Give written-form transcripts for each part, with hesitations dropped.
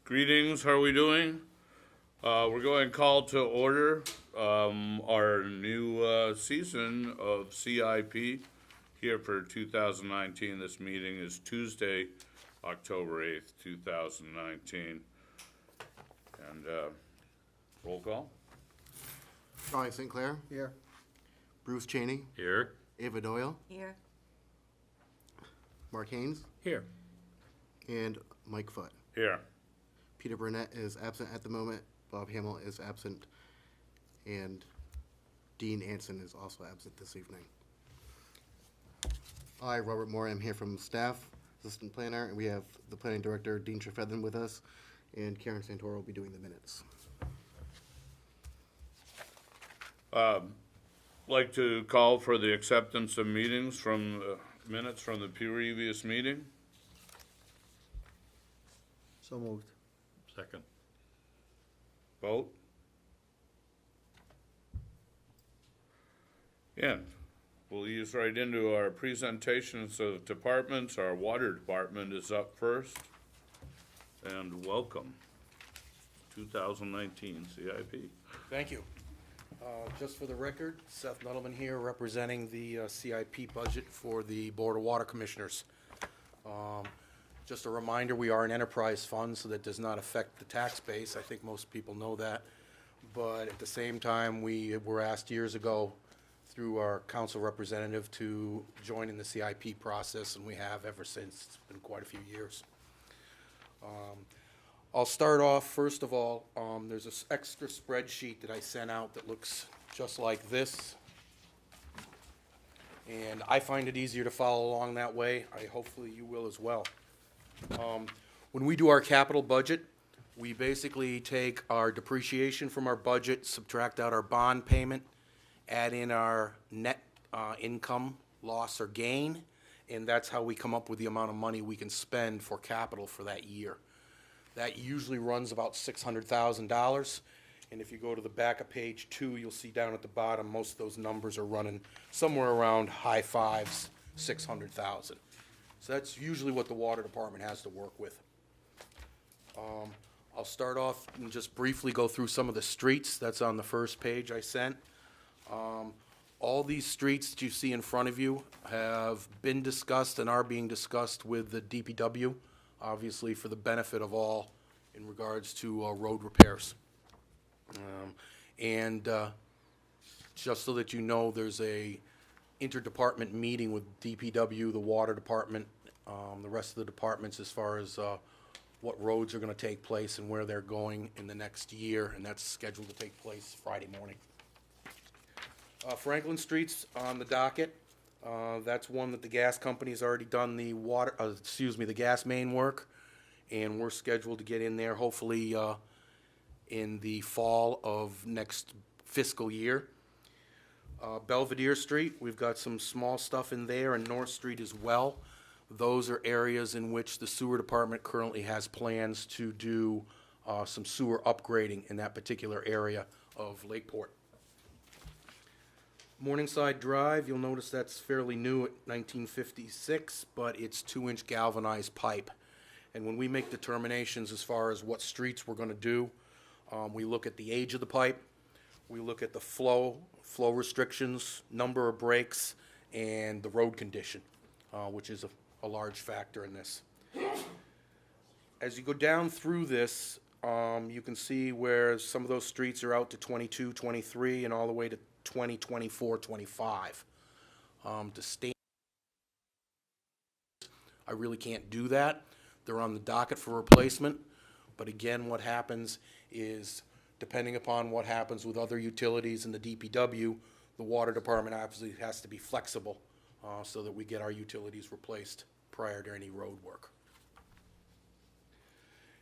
Greetings, how are we doing? We're going to call to order our new season of CIP here for 2019. This meeting is Tuesday, October 8th, 2019. And roll call. Charlie St. Clair. Here. Bruce Cheney. Here. Ava Doyle. Here. Mark Haynes. Here. And Mike Foote. Here. Peter Burnett is absent at the moment. Bob Hamill is absent. And Dean Anson is also absent this evening. I, Robert Moore, am here from staff, assistant planner, and we have the planning director, Dean Trefethen, with us, and Karen Santoro will be doing the minutes. Like to call for the acceptance of meetings from minutes from the previous meeting. So moved. Second. Vote. And we'll ease right into our presentations of departments. Our water department is up first. And welcome, 2019 CIP. Thank you. Just for the record, Seth Nuttleman here representing the CIP budget for the Board of Water Commissioners. Just a reminder, we are an enterprise fund, so that does not affect the tax base. I think most people know that. But at the same time, we were asked years ago through our council representative to join in the CIP process, and we have ever since. It's been quite a few years. I'll start off, first of all, there's this extra spreadsheet that I sent out that looks just like this. And I find it easier to follow along that way. Hopefully you will as well. When we do our capital budget, we basically take our depreciation from our budget, subtract out our bond payment, add in our net income, loss, or gain, and that's how we come up with the amount of money we can spend for capital for that year. That usually runs about $600,000, and if you go to the back of page 2, you'll see down at the bottom, most of those numbers are running somewhere around high fives, 600,000. So that's usually what the water department has to work with. I'll start off and just briefly go through some of the streets. That's on the first page I sent. All these streets that you see in front of you have been discussed and are being discussed with the DPW, obviously for the benefit of all in regards to road repairs. Just so that you know, there's a interdepartment meeting with DPW, the water department, the rest of the departments as far as what roads are going to take place and where they're going in the next year, and that's scheduled to take place Friday morning. Franklin Street's on the docket. That's one that the gas company's already done the the gas main work, and we're scheduled to get in there hopefully in the fall of next fiscal year. Belvedere Street, we've got some small stuff in there, and North Street as well. Those are areas in which the sewer department currently has plans to do some sewer upgrading in that particular area of Lakeport. Morningside Drive, you'll notice that's fairly new at 1956, but it's 2-inch galvanized pipe. And when we make determinations as far as what streets we're going to do, we look at the age of the pipe, we look at the flow restrictions, number of breaks, and the road condition, which is a large factor in this. As you go down through this, you can see where some of those streets are out to 22, 23, and all the way to 20, 24, 25. To stay, I really can't do that. They're on the docket for replacement. But again, what happens is, depending upon what happens with other utilities in the DPW, the water department obviously has to be flexible so that we get our utilities replaced prior to any road work.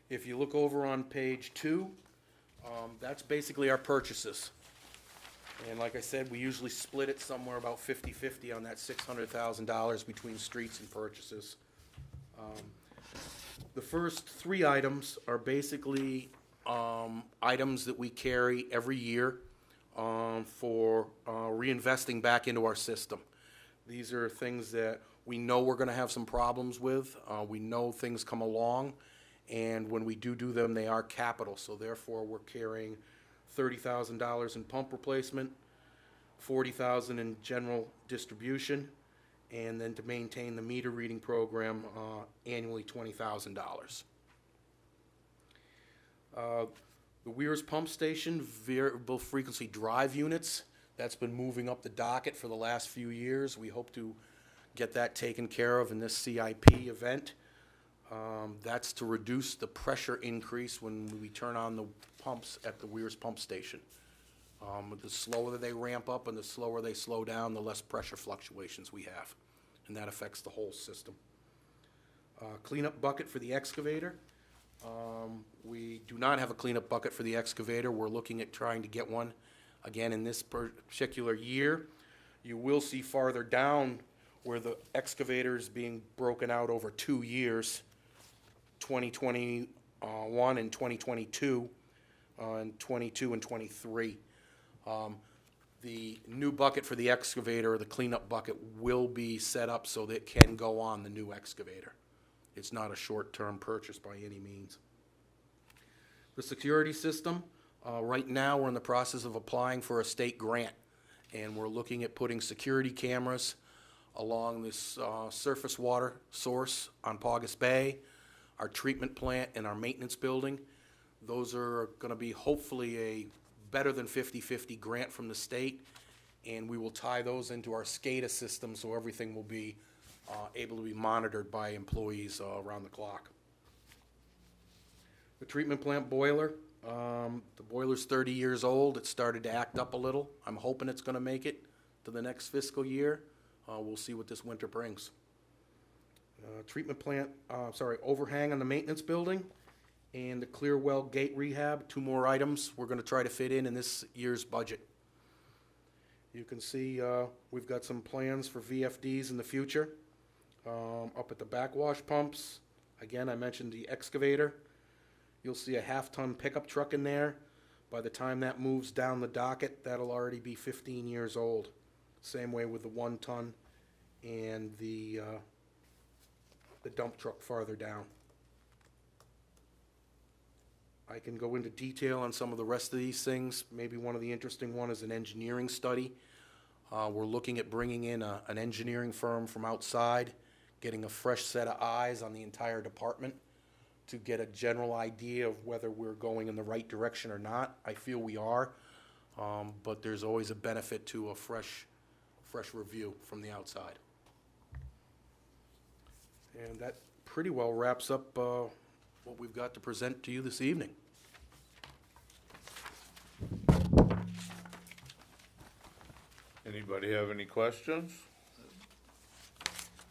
If you look over on page 2, that's basically our purchases. And like I said, we usually split it somewhere about 50-50 on that $600,000 between streets and purchases. The first 3 items are basically items that we carry every year for reinvesting back into our system. These are things that we know we're going to have some problems with. We know things come along, And when we do them, they are capital, so therefore we're carrying $30,000 in pump replacement, $40,000 in general distribution, and then to maintain the meter reading program, annually $20,000. The Weirs Pump Station, variable frequency drive units, that's been moving up the docket for the last few years. We hope to get that taken care of in this CIP event. That's to reduce the pressure increase when we turn on the pumps at the Weirs Pump Station. The slower they ramp up and the slower they slow down, the less pressure fluctuations we have, and that affects the whole system. Cleanup bucket for the excavator. We do not have a cleanup bucket for the excavator. We're looking at trying to get one again in this particular year. You will see farther down where the excavator is being broken out over 2 years, 2021 and 2022, and 22 and 23. The new bucket for the excavator, or the cleanup bucket, will be set up so that it can go on the new excavator. It's not a short-term purchase by any means. The security system, right now we're in the process of applying for a state grant, and we're looking at putting security cameras along this surface water source on Paugus Bay, our treatment plant, and our maintenance building. Those are going to be hopefully a better than 50-50 grant from the state, and we will tie those into our SCADA system so everything will be able to be monitored by employees around the clock. The treatment plant boiler, the boiler's 30 years old. It started to act up a little. I'm hoping it's going to make it to the next fiscal year. We'll see what this winter brings. Overhang on the maintenance building and the Clearwell gate rehab, 2 more items we're going to try to fit in this year's budget. You can see we've got some plans for VFDs in the future. Up at the backwash pumps, again, I mentioned the excavator. You'll see a half-ton pickup truck in there. By the time that moves down the docket, that'll already be 15 years old. Same way with the 1-ton and the dump truck farther down. I can go into detail on some of the rest of these things. Maybe one of the interesting one is an engineering study. We're looking at bringing in an engineering firm from outside, getting a fresh set of eyes on the entire department to get a general idea of whether we're going in the right direction or not. I feel we are, but there's always a benefit to a fresh review from the outside. And that pretty well wraps up what we've got to present to you this evening. Anybody have any questions?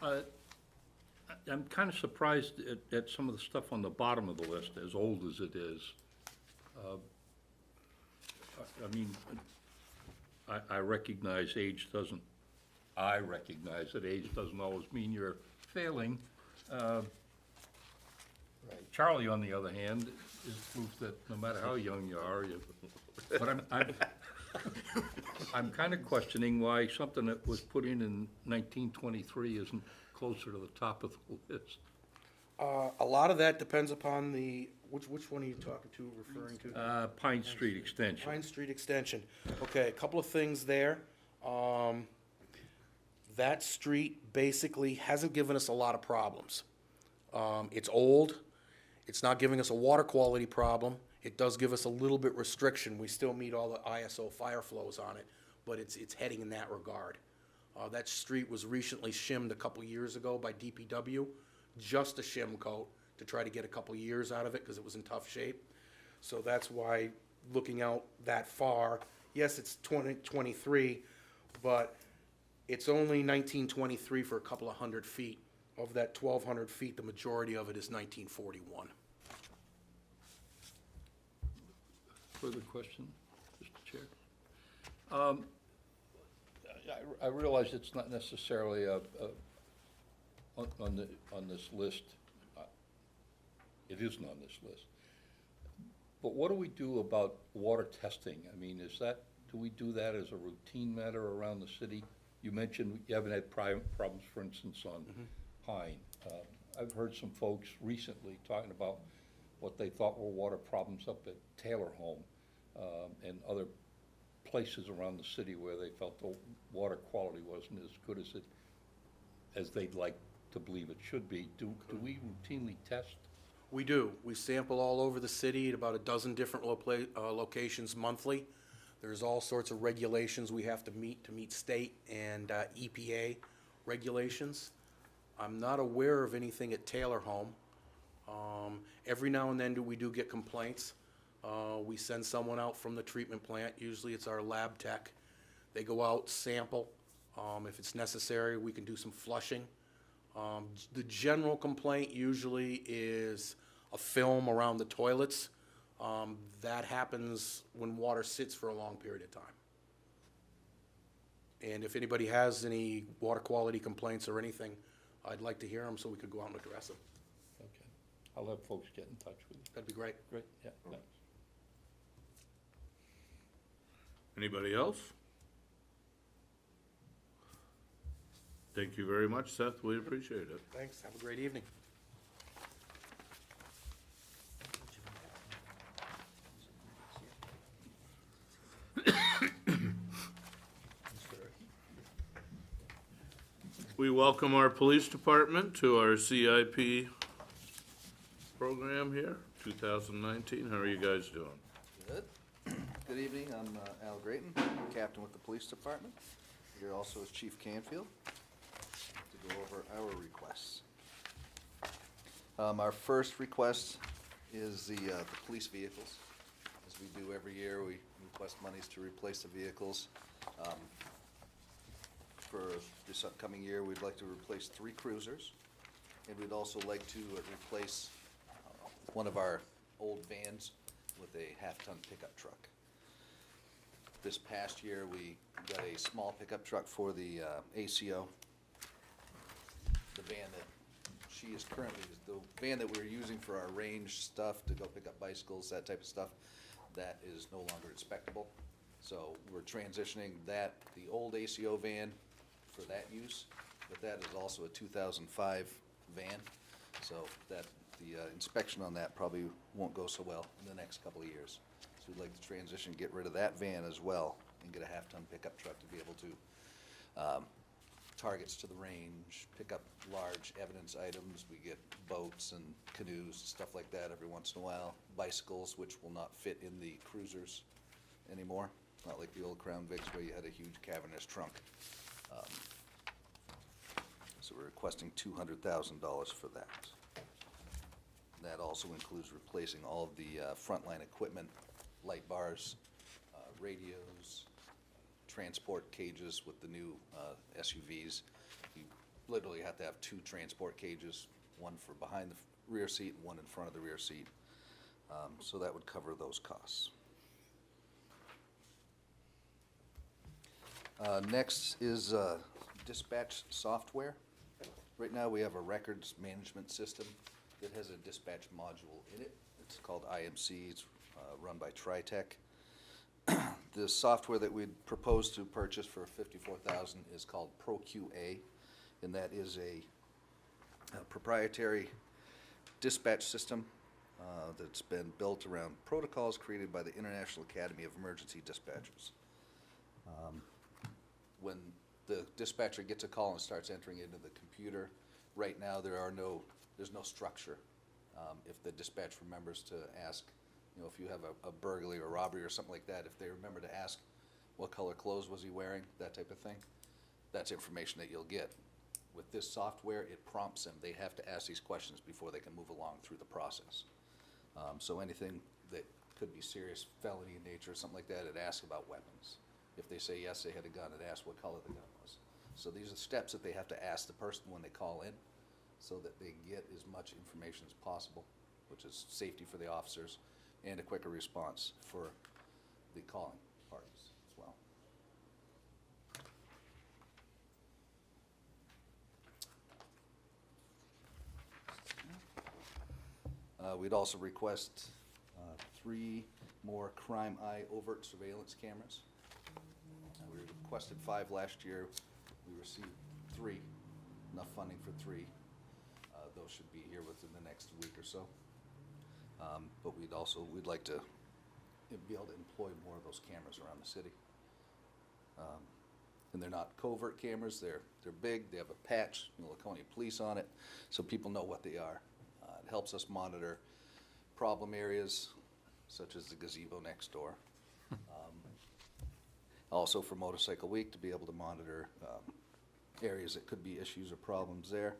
I'm kind of surprised at some of the stuff on the bottom of the list, as old as it is. I mean, I recognize that age doesn't always mean you're failing. Charlie, on the other hand, is proof that no matter how young you are, but I'm kind of questioning why something that was put in 1923 isn't closer to the top of the list. A lot of that depends upon which one are you referring to? Pine Street Extension. Pine Street Extension. Okay, a couple of things there. That street basically hasn't given us a lot of problems. It's old. It's not giving us a water quality problem. It does give us a little bit restriction. We still meet all the ISO fire flows on it, but it's heading in that regard. That street was recently shimmed a couple years ago by DPW, just a shim coat to try to get a couple years out of it because it was in tough shape. So that's why, looking out that far, yes, it's 2023, but it's only 1923 for a couple of hundred feet. Of that 1,200 feet, the majority of it is 1941. Further question, Mr. Chair? I realize it's not necessarily on this list. It isn't on this list. But what do we do about water testing? I mean, do we do that as a routine matter around the city? You mentioned you haven't had problems, for instance, on Pine. I've heard some folks recently talking about what they thought were water problems up at Taylor Home, and other places around the city where they felt the water quality wasn't as good as they'd like to believe it should be. Do we routinely test? We do. We sample all over the city at about a dozen different locations monthly. There's all sorts of regulations we have to meet state and EPA regulations. I'm not aware of anything at Taylor Home. Every now and then we do get complaints. We send someone out from the treatment plant. Usually it's our lab tech. They go out, sample. If it's necessary, we can do some flushing. The general complaint usually is a film around the toilets. That happens when water sits for a long period of time. And if anybody has any water quality complaints or anything, I'd like to hear them so we could go out and address them. Okay. I'll have folks get in touch with you. That'd be great. Great, yeah, thanks. Anybody else? Thank you very much, Seth. We appreciate it. Thanks. Have a great evening. We welcome our police department to our CIP program here, 2019. How are you guys doing? Good. Good evening, I'm Al Grayton, captain with the police department. Here also is Chief Canfield to go over our requests. Our first request is the police vehicles. As we do every year, we request monies to replace the vehicles. For this upcoming year, we'd like to replace 3 cruisers, and we'd also like to replace one of our old vans with a half-ton pickup truck. This past year, we got a small pickup truck for the ACO. The van that she is currently, the van that we're using for our range stuff, to go pick up bicycles, that type of stuff, that is no longer inspectable. So we're transitioning that, the old ACO van, for that use, but that is also a 2005 van, so that the inspection on that probably won't go so well in the next couple of years. So we'd like to transition, get rid of that van as well, and get a half-ton pickup truck to be able to targets to the range, pick up large evidence items. We get boats and canoes, stuff like that every once in a while. Bicycles, which will not fit in the cruisers anymore, not like the old Crown Vics where you had a huge cavernous trunk. So we're requesting $200,000 for that. That also includes replacing all of the frontline equipment, light bars, radios, transport cages with the new SUVs. You literally have to have 2 transport cages, one for behind the rear seat and one in front of the rear seat. So that would cover those costs. Next is dispatch software. Right now we have a records management system that has a dispatch module in it. It's called IMC. It's run by TriTech. The software that we'd propose to purchase for $54,000 is called ProQA, and that is a proprietary dispatch system that's been built around protocols created by the International Academy of Emergency Dispatchers. When the dispatcher gets a call and starts entering it into the computer, right now there's no structure. If the dispatch remembers to ask, if you have a burglary or robbery or something like that, if they remember to ask what color clothes was he wearing, that type of thing, that's information that you'll get. With this software, it prompts them. They have to ask these questions before they can move along through the process. So anything that could be serious felony in nature or something like that, it asks about weapons. If they say yes, they had a gun, it asks what color the gun was. So these are steps that they have to ask the person when they call in so that they get as much information as possible, which is safety for the officers and a quicker response for the calling parties as well. We'd also request 3 more Crime Eye overt surveillance cameras. We requested 5 last year. We received 3, enough funding for 3. Those should be here within the next week or so. But we'd like to be able to employ more of those cameras around the city. And they're not covert cameras, they're big, they have a patch, Laconia Police on it, so people know what they are. It helps us monitor problem areas, such as the gazebo next door. Also for Motorcycle Week, to be able to monitor areas that could be issues or problems there.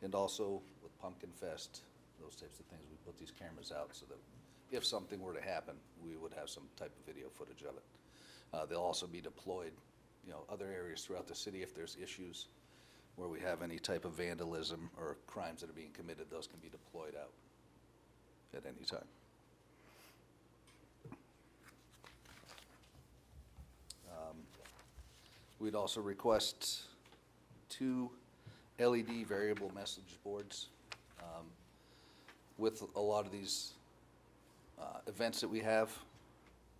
And also with Pumpkin Fest, those types of things, we put these cameras out so that if something were to happen, we would have some type of video footage of it. They'll also be deployed, other areas throughout the city if there's issues where we have any type of vandalism or crimes that are being committed, those can be deployed out at any time. We'd also request 2 LED variable message boards. With a lot of these events that we have,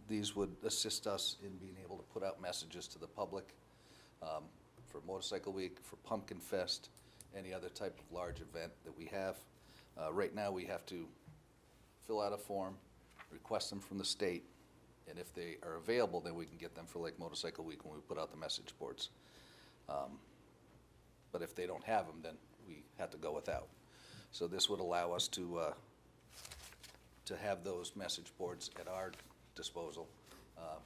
these would assist us in being able to put out messages to the public for Motorcycle Week, for Pumpkin Fest, any other type of large event that we have. Right now, we have to fill out a form, request them from the state, and if they are available, then we can get them for like Motorcycle Week when we put out the message boards. But if they don't have them, then we have to go without. So this would allow us to have those message boards at our disposal.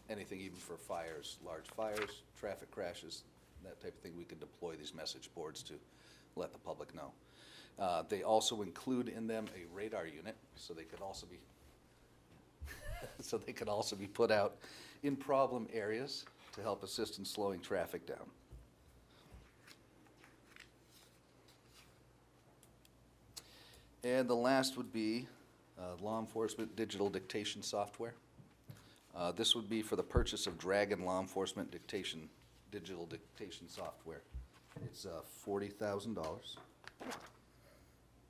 Anything even for fires, large fires, traffic crashes, that type of thing, we could deploy these message boards to let the public know. They also include in them a radar unit, so they could also be put out in problem areas to help assist in slowing traffic down. And the last would be law enforcement digital dictation software. This would be for the purchase of Dragon law enforcement digital dictation software. It's $40,000.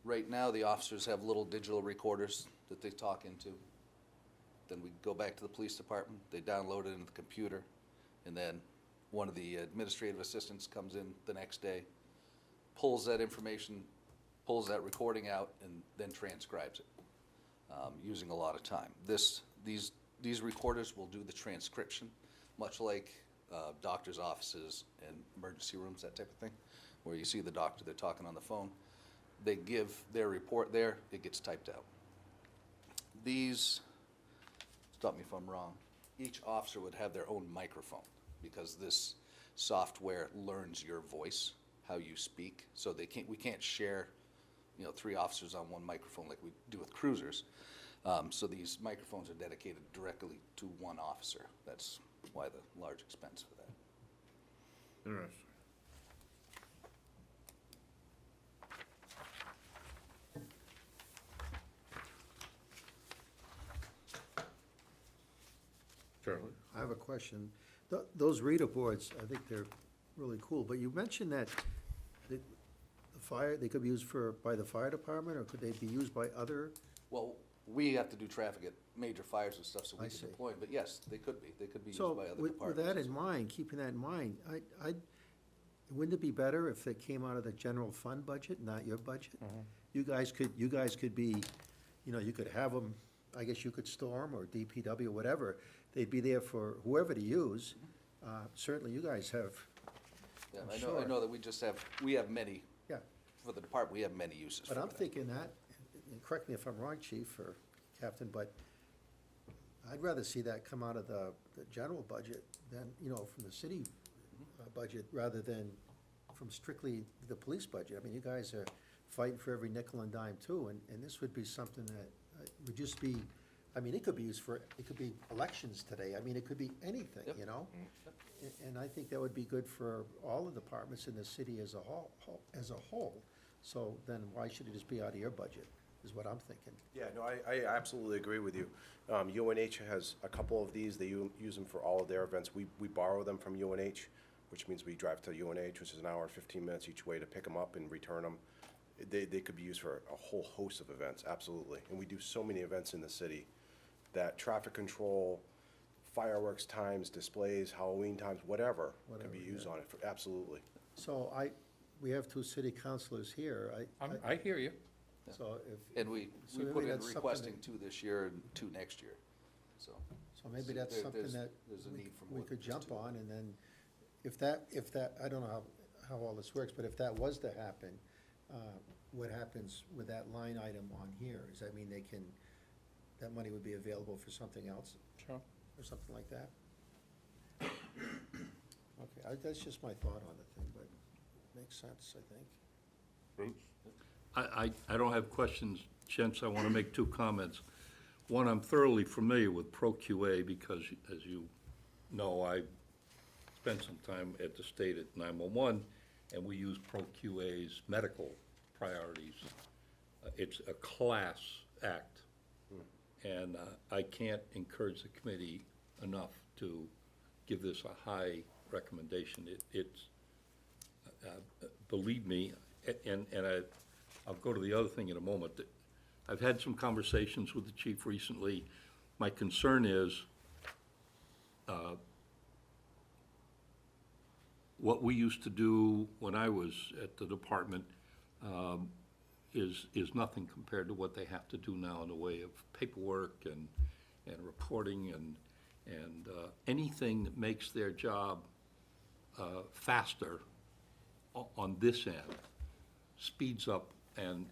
Right now, the officers have little digital recorders that they talk into. Then we go back to the police department, they download it into the computer, and then one of the administrative assistants comes in the next day, pulls that information, pulls that recording out, and then transcribes it, using a lot of time. These recorders will do the transcription, much like doctors' offices and emergency rooms, that type of thing, where you see the doctor, they're talking on the phone. They give their report there, it gets typed out. These, stop me if I'm wrong, each officer would have their own microphone because this software learns your voice, how you speak, so we can't share 3 officers on one microphone like we do with cruisers. So these microphones are dedicated directly to one officer. That's why the large expense for that. Interesting. Charlie? I have a question. Those reader boards, I think they're really cool, but you mentioned that the fire, they could be used by the fire department, or could they be used by other? Well, we have to do traffic at major fires and stuff, so we I can see. deploy them, but yes, they could be used by So other with departments. that as in well. mind, keeping that in mind, wouldn't it be better if it came out of the general fund budget, not your budget? You guys could be, you could have them, I guess you could store them, or DPW, whatever. They'd be there for whoever to use. Certainly you guys have, Yeah, I'm I sure. know that we have many, yeah. for the department, we have many uses for But I'm that. thinking that, and correct me if I'm wrong, chief or captain, but I'd rather see that come out of the general budget than, from the city budget, rather than from strictly the police budget. I mean, you guys are fighting for every nickel and dime too, and this would be something that would just be, I mean, it could be used it could be elections today. I mean, it could be anything, Yep. And I think that would be good for all the departments in the city as a whole. So then why should it just be out of your budget, is what I'm thinking. Yeah, no, I absolutely agree with you. UNH has a couple of these. They use them for all of their events. We borrow them from UNH, which means we drive to UNH, which is an hour and 15 minutes each way, to pick them up and return them. They could be used for a whole host of events, absolutely. And we do so many events in the city that traffic control, fireworks times, displays, Halloween times, whatever could be used on it, absolutely. So we have 2 city councilors here. I hear you. So if. And we so put maybe in that's something requesting that- 2 this year and 2 next year, so. So maybe that's there- something there's- that there's a need for we more could than jump 2. on, and then if that, I don't know how all this works, but if that was to happen, what happens with that line item on here? Does that mean that money would be available for something else? Sure. Or something like that? Okay, that's just my thought on the thing, but makes sense, I think. Bruce? I don't have questions, gents. I want to make 2 comments. One, I'm thoroughly familiar with ProQA because, as you know, I spent some time at the state at 911, and we use ProQA's medical priorities. It's a class act, and I can't encourage the committee enough to give this a high recommendation. It's, believe me, and I'll go to the other thing in a moment. I've had some conversations with the chief recently. My concern is what we used to do when I was at the department is nothing compared to what they have to do now in the way of paperwork and reporting and anything that makes their job faster on this end speeds up and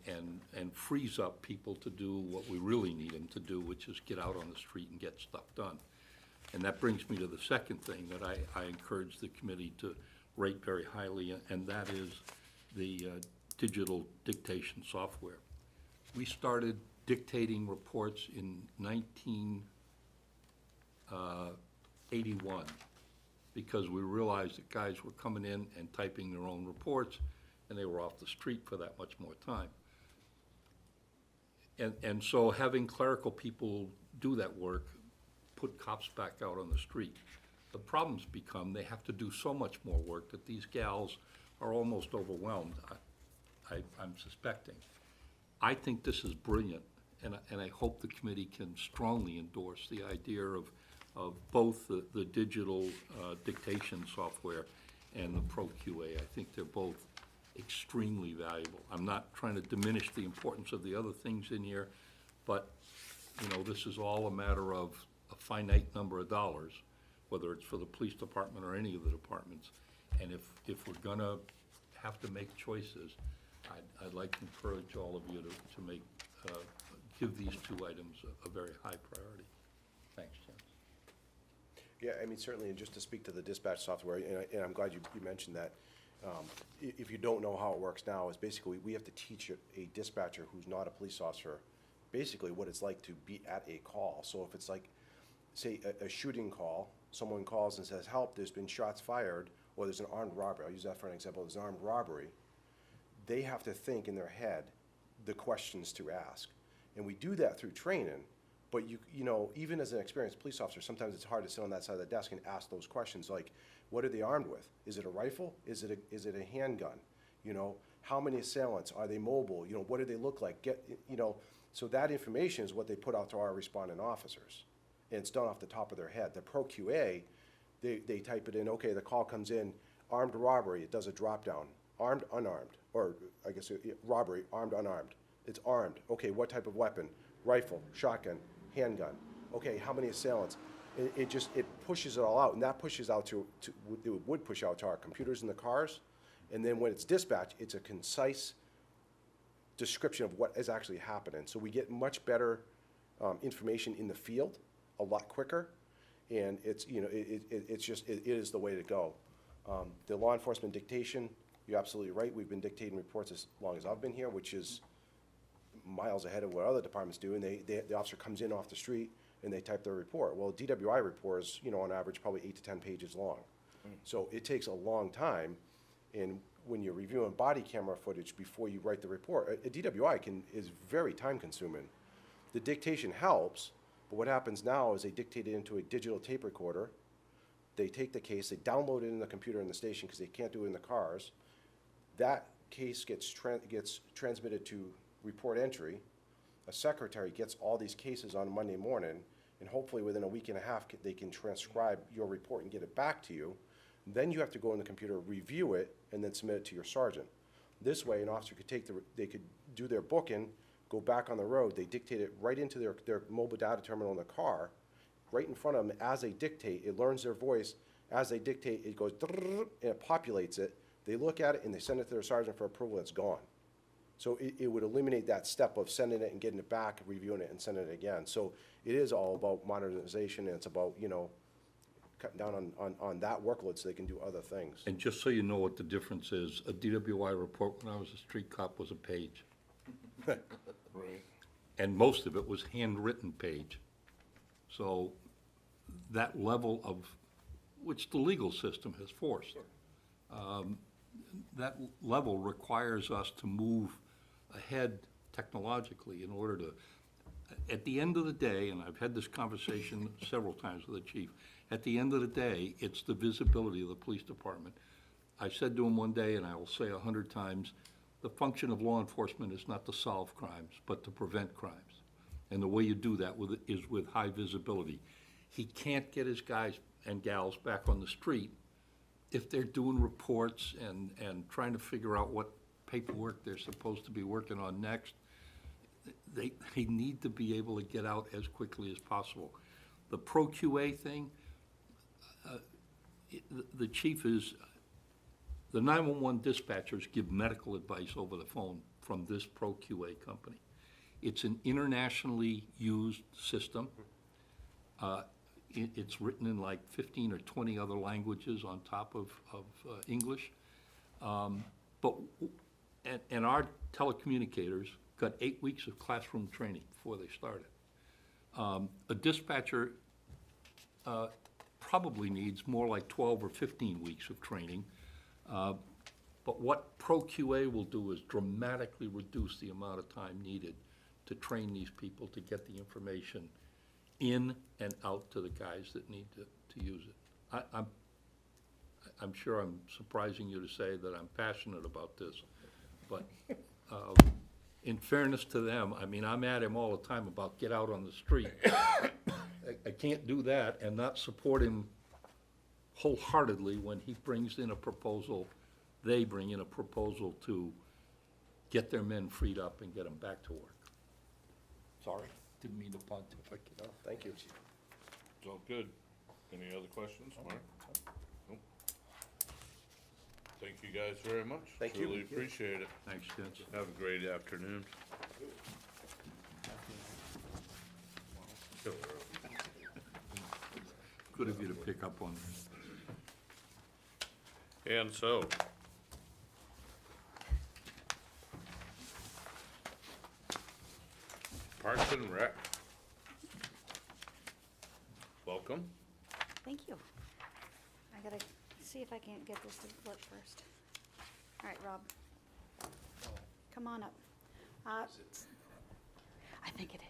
frees up people to do what we really need them to do, which is get out on the street and get stuff done. And that brings me to the second thing that I encourage the committee to rate very highly, and that is the digital dictation software. We started dictating reports in 1981 because we realized that guys were coming in and typing their own reports, and they were off the street for that much more time. And so having clerical people do that work put cops back out on the street. The problems become they have to do so much more work that these gals are almost overwhelmed, I'm suspecting. I think this is brilliant, and I hope the committee can strongly endorse the idea of both the digital dictation software and the ProQA. I think they're both extremely valuable. I'm not trying to diminish the importance of the other things in here, but, you know, this is all a matter of a finite number of dollars, whether it's for the police department or any of the departments. And if we're gonna have to make choices, I'd like to encourage all of you to make, give these 2 items a very high priority. Thanks, Jim. Yeah, I mean, certainly, and just to speak to the dispatch software, and I'm glad you mentioned that. If you don't know how it works now, is basically we have to teach a dispatcher who's not a police officer basically what it's like to be at a call. So if it's like, say, a shooting call, someone calls and says, help, there's been shots fired, or there's an armed robbery, I'll use that for an example, there's an armed robbery, they have to think in their head the questions to ask. And we do that through training, but you know, even as an experienced police officer, sometimes it's hard to sit on that side of the desk and ask those questions like, what are they armed with? Is it a rifle? Is it a handgun? You know, how many assailants? Are they mobile? You know, what do they look like? So that information is what they put out to our responding officers. And it's done off the top of their head. The ProQA, they type it in, okay, the call comes in, armed robbery, it does a drop down. Armed, unarmed, or I guess robbery, armed, unarmed. It's armed. Okay, what type of weapon? Rifle, shotgun, handgun. Okay, how many assailants? It pushes it all out, and that pushes out it would push out to our computers in the cars, and then when it's dispatched, it's a concise description of what is actually happening. So we get much better information in the field a lot quicker, and it's, you know, it is the way to go. The law enforcement dictation, you're absolutely right. We've been dictating reports as long as I've been here, which is miles ahead of what other departments do, and the officer comes in off the street and they type their report. Well, DWI report is, you know, on average probably 8 to 10 pages long. So it takes a long time, and when you're reviewing body camera footage before you write the report, a DWI is very time consuming. The dictation helps, but what happens now is they dictate it into a digital tape recorder. They take the case, they download it in the computer in the station because they can't do it in the cars. That case gets transmitted to report entry. A secretary gets all these cases on Monday morning, and hopefully within a week and a half, they can transcribe your report and get it back to you. Then you have to go in the computer, review it, and then submit it to your sergeant. This way, an officer could they could do their booking, go back on the road, they dictate it right into their mobile data terminal in the car, right in front of them as they dictate. It learns their voice. As they dictate, it goes, and it populates it. They look at it, and they send it to their sergeant for approval, it's gone. So it would eliminate that step of sending it and getting it back, reviewing it, and sending it again. So it is all about modernization, and it's about, cutting down on that workload so they can do other things. And just so you know what the difference is, a DWI report when I was a street cop was a page. Right. And most of it was handwritten page. So that level of, which the legal system has forced, that level requires us to move ahead technologically in order to, at the end of the day, and I've had this conversation several times with the chief, at the end of the day, it's the visibility of the police department. I said to him one day, and I will say 100 times, the function of law enforcement is not to solve crimes, but to prevent crimes. And the way you do that is with high visibility. He can't get his guys and gals back on the street if they're doing reports and trying to figure out what paperwork they're supposed to be working on next. They need to be able to get out as quickly as possible. The Pro QA thing, the chief is, the 911 dispatchers give medical advice over the phone from this Pro QA company. It's an internationally used system. It's written in like 15 or 20 other languages on top of English. And our telecommunicators got 8 weeks of classroom training before they started. A dispatcher probably needs more like 12 or 15 weeks of training. But what Pro QA will do is dramatically reduce the amount of time needed to train these people to get the information in and out to the guys that need to use it. I'm sure I'm surprising you to say that I'm passionate about this, but in fairness to them, I mean, I'm at him all the time about get out on the street. I can't do that and not support him wholeheartedly when he brings in a proposal, they bring in a proposal to get their men freed up and get them back to work. Sorry, didn't mean to pontificate. No, thank you. It's all good. Any other questions, Mark? Nope. Thank you guys very much. Thank you. Really appreciate it. Thanks, Vince. Have a great afternoon. Good of you to pick up on that. And so, Parks and Rec. Welcome. Thank you. I gotta see if I can't get this to work first. All right, Rob. Come on up. I think it is.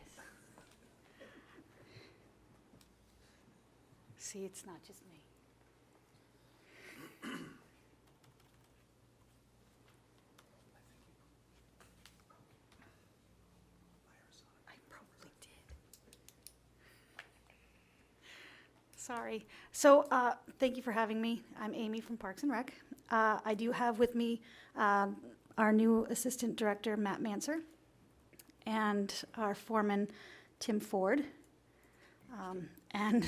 See, it's not just me. I probably did. Sorry. So, thank you for having me. I'm Amy from Parks and Rec. I do have with me our new Assistant Director, Matt Manser, and our foreman, Tim Ford. And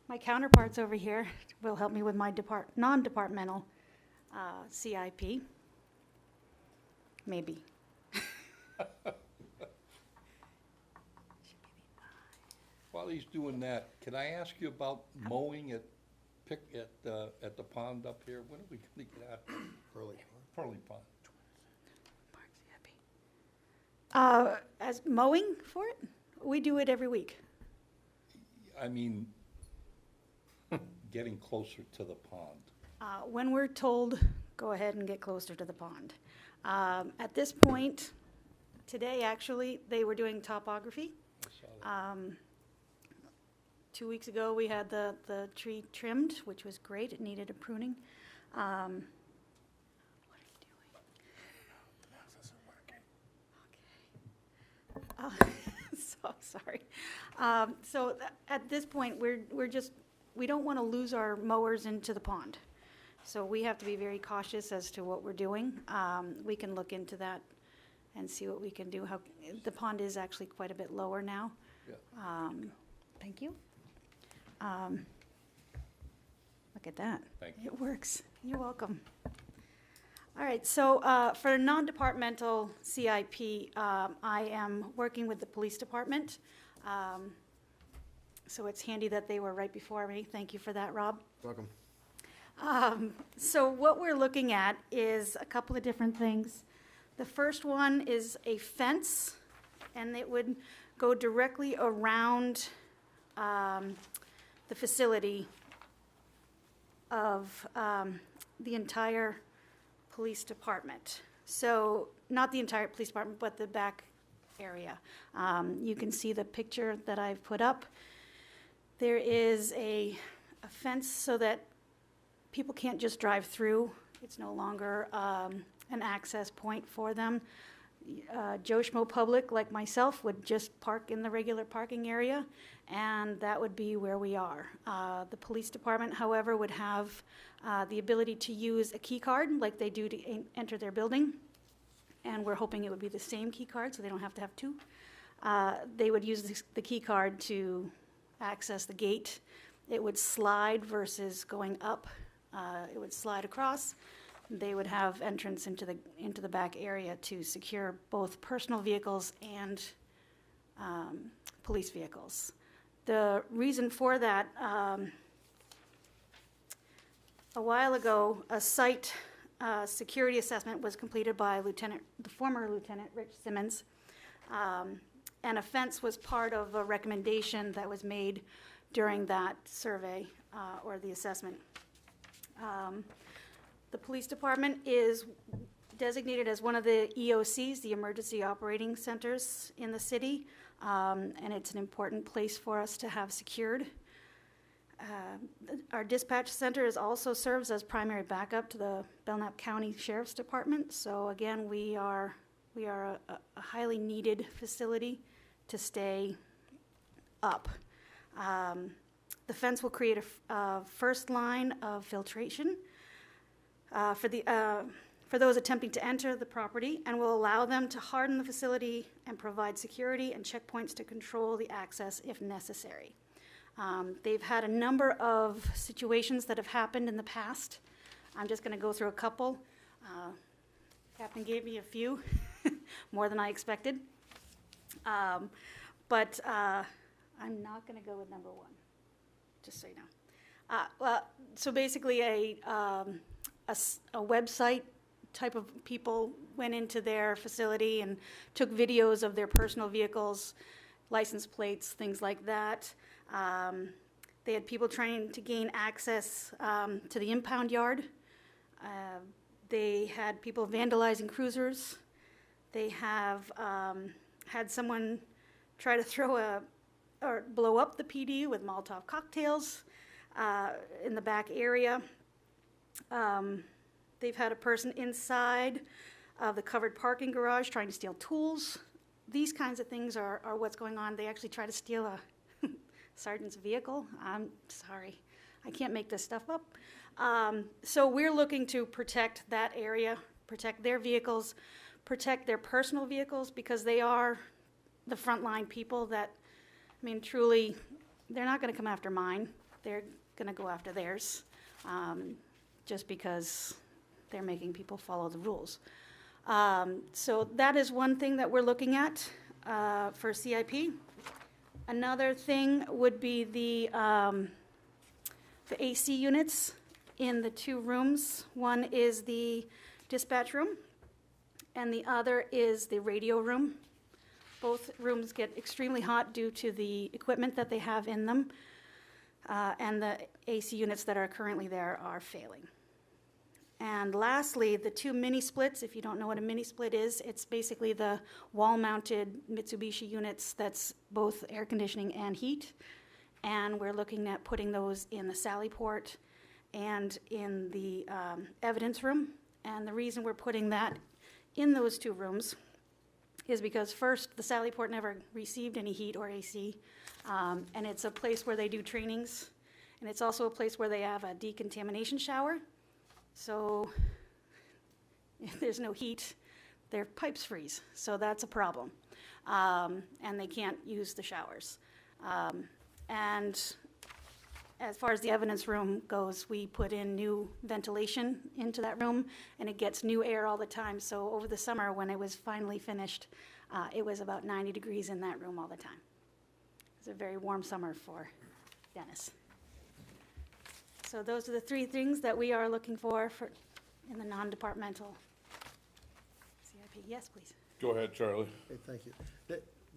my counterparts over here will help me with my non-departmental CIP. Maybe. While he's doing that, can I ask you about mowing at the pond up here? When are we gonna get out? Pearly Pond. As mowing for it, we do it every week. I mean, getting closer to the pond. When we're told, go ahead and get closer to the pond. At this point, today actually, they were doing topography. I saw that. 2 weeks ago, we had the tree trimmed, which was great. It needed a pruning. What are you doing? Okay. So sorry. At this point, we don't want to lose our mowers into the pond. So we have to be very cautious as to what we're doing. We can look into that and see what we can do. The pond is actually quite a bit lower now. Yeah. Thank you. Look at that. Thank you. It works. You're welcome. All right, so for non-departmental CIP, I am working with the police department. So it's handy that they were right before me. Thank you for that, Rob. Welcome. So what we're looking at is a couple of different things. The first one is a fence, and it would go directly around the facility of the entire police department. So not the entire police department, but the back area. You can see the picture that I've put up. There is a fence so that people can't just drive through. It's no longer an access point for them. Joe Schmo public, like myself, would just park in the regular parking area, and that would be where we are. The police department, however, would have the ability to use a key card like they do to enter their building, and we're hoping it would be the same key card so they don't have to have two. They would use the key card to access the gate. It would slide versus going up. It would slide across. They would have entrance into the back area to secure both personal vehicles and police vehicles. The reason for that, a while ago, a site security assessment was completed by the former Lieutenant Rich Simmons, and a fence was part of a recommendation that was made during that survey or the assessment. The police department is designated as one of the EOCs, the Emergency Operating Centers in the city, and it's an important place for us to have secured. Our dispatch center also serves as primary backup to the Belknap County Sheriff's Department. So again, we are a highly needed facility to stay up. The fence will create a first line of filtration for those attempting to enter the property, and will allow them to harden the facility and provide security and checkpoints to control the access if necessary. They've had a number of situations that have happened in the past. I'm just going to go through a couple. Captain gave me a few, more than I expected. But I'm not going to go with number one, just so you know. So basically a website type of people went into their facility and took videos of their personal vehicles, license plates, things like that. They had people trying to gain access to the impound yard. They had people vandalizing cruisers. They have had someone try to throw or blow up the PD with Molotov cocktails in the back area. They've had a person inside of the covered parking garage trying to steal tools. These kinds of things are what's going on. They actually try to steal a sergeant's vehicle. I'm sorry, I can't make this stuff up. So we're looking to protect that area, protect their vehicles, protect their personal vehicles, because they are the frontline people that, I mean, truly, they're not going to come after mine. They're going to go after theirs, just because they're making people follow the rules. So that is one thing that we're looking at for CIP. Another thing would be the AC units in the two rooms. One is the dispatch room, and the other is the radio room. Both rooms get extremely hot due to the equipment that they have in them, and the AC units that are currently there are failing. And lastly, the two mini splits. If you don't know what a mini split is, it's basically the wall-mounted Mitsubishi units that's both air conditioning and heat. And we're looking at putting those in the Sally Port and in the evidence room. And the reason we're putting that in those two rooms is because, first, the Sally Port never received any heat or AC, and it's a place where they do trainings, and it's also a place where they have a decontamination shower. So if there's no heat, their pipes freeze, so that's a problem. And they can't use the showers. And as far as the evidence room goes, we put in new ventilation into that room, and it gets new air all the time. So over the summer, when it was finally finished, it was about 90 degrees in that room all the time. It was a very warm summer for Dennis. So those are the three things that we are looking for in the non-departmental CIP. Yes, please. Go ahead, Charlie. Okay, thank you.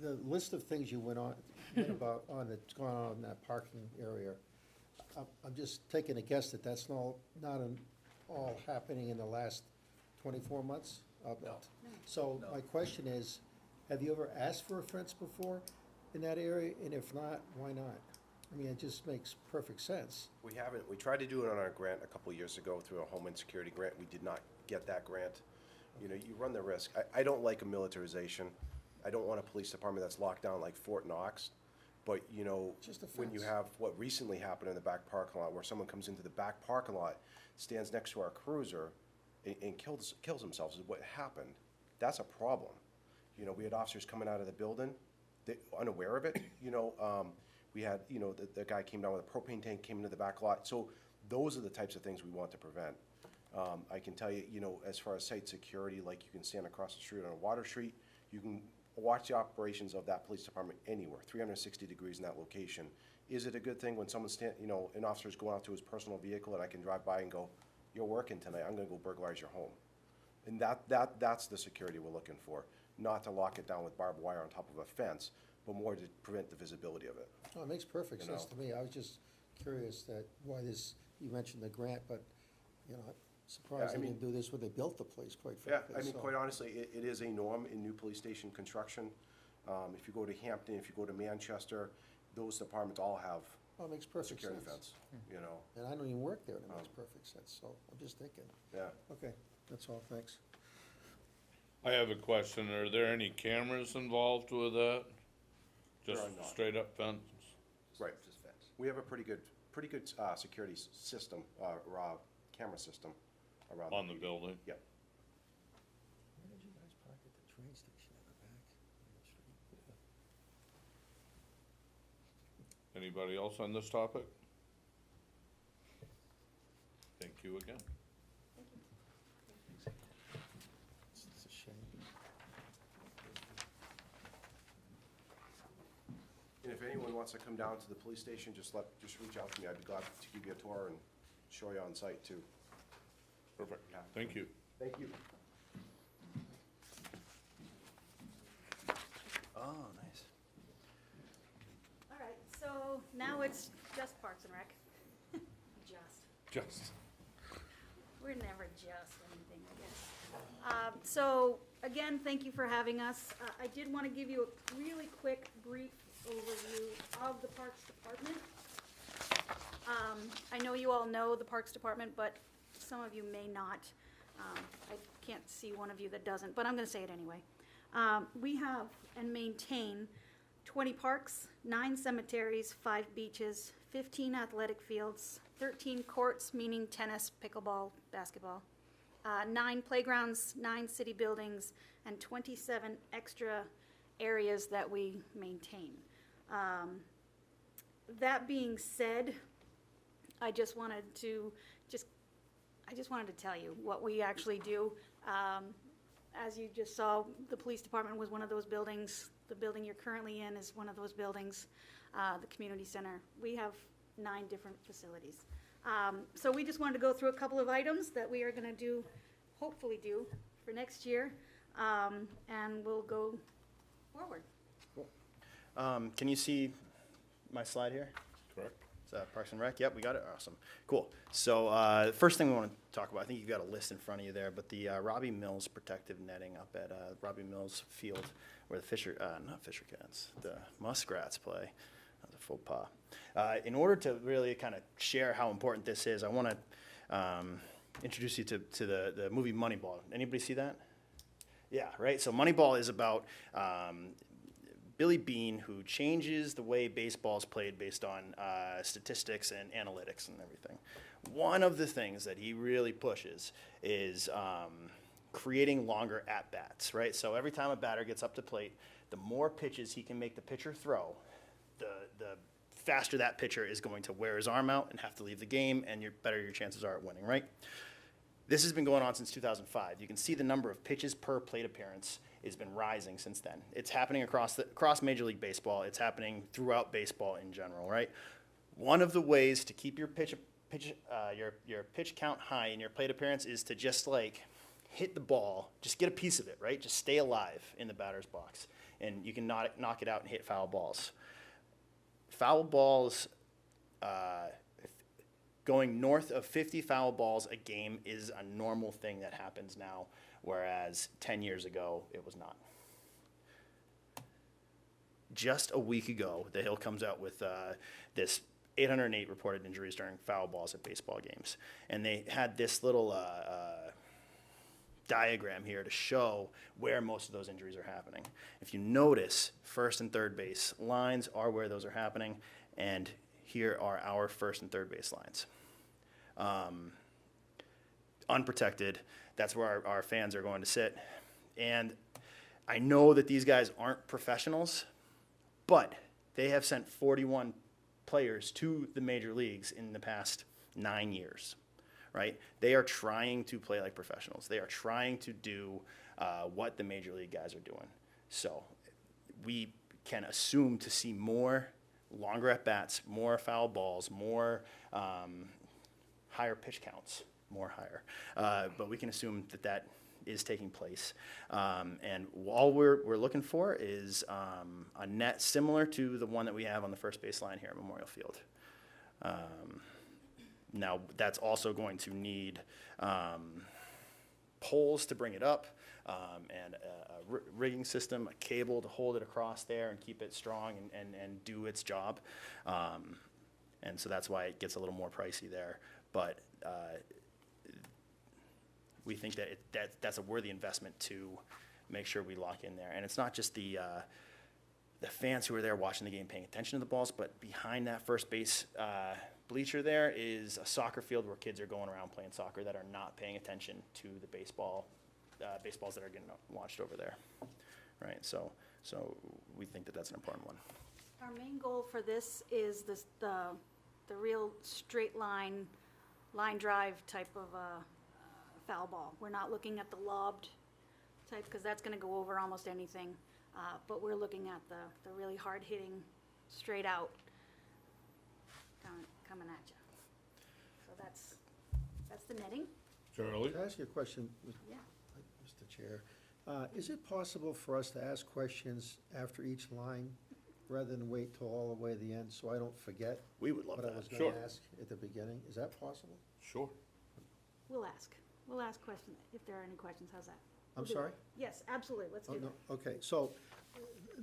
The list of things you went about on that's going on in that parking area, I'm just taking a guess that that's not all happening in the last 24 months? No. So my question is, have you ever asked for a fence before in that area? And if not, why not? I mean, it just makes perfect sense. We haven't, we tried to do it on our grant a couple years ago through a Homeland Security grant. We did not get that grant. You know, you run the risk. I don't like a militarization. I don't want a police department that's locked down like Fort Knox. But, you know, Just a when you fence. have what recently happened in the back parking lot, where someone comes into the back parking lot, stands next to our cruiser and kills themselves, is what happened. That's a problem. You know, we had officers coming out of the building, unaware of it, you know. We had, you know, the guy came down with a propane tank, came into the back lot. So those are the types of things we want to prevent. I can tell you, you know, as far as site security, like you can stand across the street on a Water Street, you can watch the operations of that police department anywhere, 360 degrees in that location. Is it a good thing when someone's, you know, an officer's going out to his personal vehicle and I can drive by and go, you're working tonight, I'm gonna go burglarize your home? And that's the security we're looking for, not to lock it down with barbed wire on top of a fence, but more to prevent the visibility of it. Oh, it makes perfect You sense know. to me. I was just curious that why this, you mentioned the grant, but, you know, surprised I they mean- didn't do this when they built the place, quite Yeah, frankly. I mean, so- quite honestly, it is a norm in new police station construction. If you go to Hampton, if you go to Manchester, those departments all have Oh, it makes a perfect security sense. fence, you know, And I don't even work there, and it makes perfect sense, so I'm just thinking. yeah. Okay, that's all, thanks. I have a question. Are there any cameras involved with that? There Just are not. straight up fence? Right. Just fence. We have a pretty good security system, camera system around. On the building? Yep. Where did you guys park at the train station at the back? Anybody else on this topic? Thank you again. It's a shame. And if anyone wants to come down to the police station, just reach out to me. I'd be glad to give you a tour and show you on site too. Perfect. Yeah. Thank you. Thank you. Oh, nice. All right, so now it's just Parks and Rec. Just. We're never just anything, I guess. So, again, thank you for having us. I did want to give you a really quick, brief overview of the Parks Department. I know you all know the Parks Department, but some of you may not. I can't see one of you that doesn't, but I'm going to say it anyway. We have and maintain 20 parks, 9 cemeteries, 5 beaches, 15 athletic fields, 13 courts, meaning tennis, pickleball, basketball, 9 playgrounds, 9 city buildings, and 27 extra areas that we maintain. That being said, I just wanted to tell you what we actually do. As you just saw, the police department was one of those buildings. The building you're currently in is one of those buildings, the community center. We have 9 different facilities. So we just wanted to go through a couple of items that we are gonna hopefully do for next year, and we'll go forward. Can you see my slide here? Correct. Is that Parks and Rec? Yep, we got it. Awesome. Cool. So first thing we want to talk about, I think you've got a list in front of you there, but the Robbie Mills protective netting up at Robbie Mills Field where the not fisher cats, the muskrats play. That was a faux pas. In order to really kind of share how important this is, I want to introduce you to the movie Moneyball. Anybody see that? Yeah, right. So Moneyball is about Billy Bean, who changes the way baseball is played based on statistics and analytics and everything. One of the things that he really pushes is creating longer at-bats, right? So every time a batter gets up to plate, the more pitches he can make the pitcher throw, the faster that pitcher is going to wear his arm out and have to leave the game, and better your chances are at winning, right? This has been going on since 2005. You can see the number of pitches per plate appearance has been rising since then. It's happening across Major League Baseball. It's happening throughout baseball in general, right? One of the ways to keep your pitch count high in your plate appearance is to just like hit the ball, just get a piece of it, right? Just stay alive in the batter's box, and you can knock it out and hit foul balls. Foul balls, going north of 50 foul balls a game is a normal thing that happens now, whereas 10 years ago, it was not. Just a week ago, the Hill comes out with this 808 reported injuries during foul balls at baseball games. And they had this little diagram here to show where most of those injuries are happening. If you notice, first and third base lines are where those are happening, and here are our first and third base lines. Unprotected, that's where our fans are going to sit. And I know that these guys aren't professionals, but they have sent 41 players to the major leagues in the past 9 years. Right? They are trying to play like professionals. They are trying to do what the major league guys are doing. So we can assume to see more longer at bats, more foul balls, more higher pitch counts, more higher. But we can assume that that is taking place. And all we're looking for is a net similar to the one that we have on the first base line here at Memorial Field. Now, that's also going to need poles to bring it up, and a rigging system, a cable to hold it across there and keep it strong and do its job. And so that's why it gets a little more pricey there. But we think that that's a worthy investment to make sure we lock in there. And it's not just the fans who are there watching the game paying attention to the balls, but behind that first base bleacher there is a soccer field where kids are going around playing soccer that are not paying attention to the baseballs that are getting launched over there, right? So we think that that's an important one. Our main goal for this is the real straight line drive type of foul ball. We're not looking at the lobbed type, because that's going to go over almost anything. But we're looking at the really hard hitting, straight out, coming at you. So that's the netting. Charlie? Can I ask you a question, Yeah. Mr. Chair? Is it possible for us to ask questions after each line, rather than wait till all the way to the end, so I don't forget We would love what I that. was Sure. gonna ask at the beginning? Is that possible? Sure. We'll ask questions if there are any questions. How's that? I'm We'll do it. sorry? Yes, absolutely. Let's Oh, do no, that. okay, so,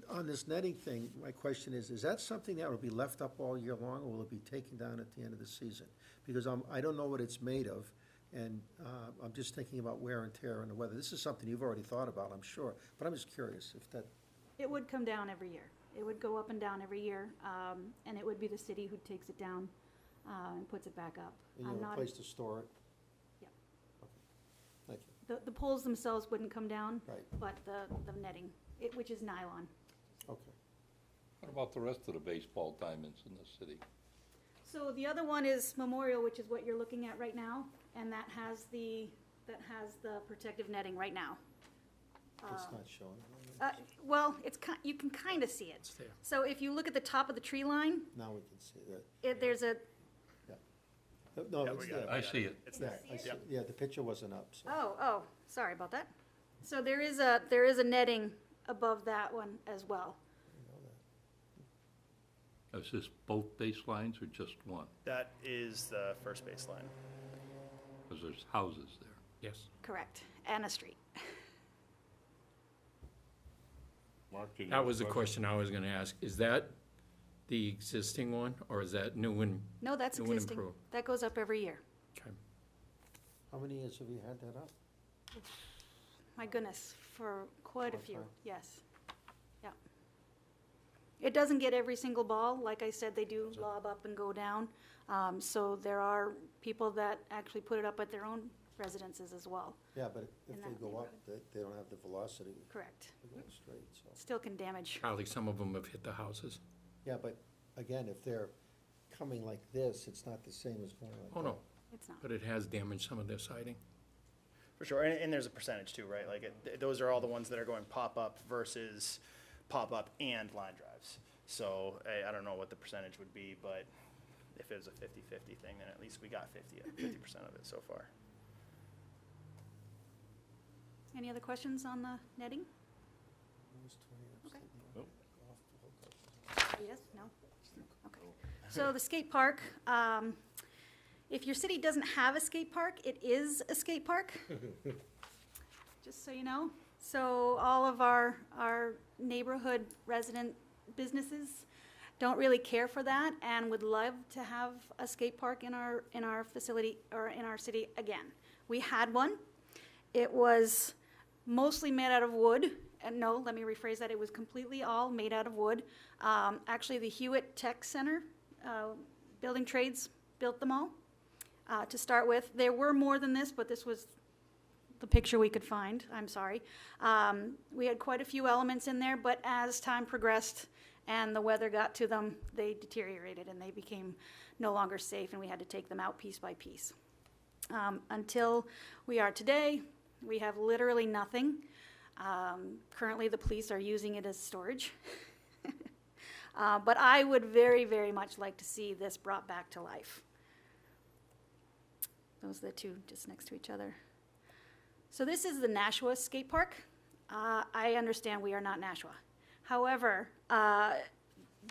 on this netting thing, my question is that something that will be left up all year long, or will it be taken down at the end of the season? Because I don't know what it's made of, and I'm just thinking about wear and tear and the weather. This is something you've already thought about, I'm sure, but I'm just curious if that, It would come down every year. It would go up and down every year, and it would be the city who takes it down and puts it back up. you I'm know, a not- place to store it? Yeah. Okay. Thank you. The poles themselves wouldn't come down. Right. But the netting, which is nylon. Okay. What about the rest of the baseball diamonds in the city? So the other one is Memorial, which is what you're looking at right now, and that has the protective netting right now. It's not showing. Well, you can kind of see it. It's there. So if you look at the top of the tree line, Now we can see that. there's a, No, Yeah, it's we got it. there. I see it. It's Yeah, there. I see, yeah, the picture wasn't up, so. oh, sorry about that. So there is a netting above that one as well. Is this both baselines or just one? That is the first base line. Because there's houses there. Yes. Correct. And a street. Mark, did you That have a was the question I was gonna ask. Is that the existing one, or is that new and, No, that's New and existing. improved. That goes up every year. okay. How many years have you had that up? My goodness, for quite a Long few, time. yes. Yeah. It doesn't get every single ball. Like I said, they do lob up and go down. So there are people that actually put it up at their own residences as well. Yeah, but if In they that go up, neighborhood. they don't have the velocity, Correct. they go straight, so. Still can damage. Charlie, some of them have hit the houses. Yeah, but again, if they're coming like this, it's not the same as going like that. Oh, no, It's not. but it has damaged some of their siding. For sure, and there's a percentage too, right? Like, those are all the ones that are going pop-up versus pop-up and line drives. So, I don't know what the percentage would be, but if it was a 50-50 thing, then at least we got 50% of it so far. Any other questions on the netting? Okay. Yes, no? Okay. So the skate park, if your city doesn't have a skate park, it is a skate park. Just so you know. So all of our neighborhood resident businesses don't really care for that and would love to have a skate park in our facility or in our city again. We had one. It was mostly made out of wood. And no, let me rephrase that. It was completely all made out of wood. Actually, the Hewitt Tech Center, building trades, built them all to start with. There were more than this, but this was the picture we could find. I'm sorry. We had quite a few elements in there, but as time progressed and the weather got to them, they deteriorated and they became no longer safe, and we had to take them out piece by piece. Until we are today, we have literally nothing. Currently, the police are using it as storage. But I would very, very much like to see this brought back to life. Those are the two just next to each other. So this is the Nashua Skate Park. I understand we are not Nashua. However,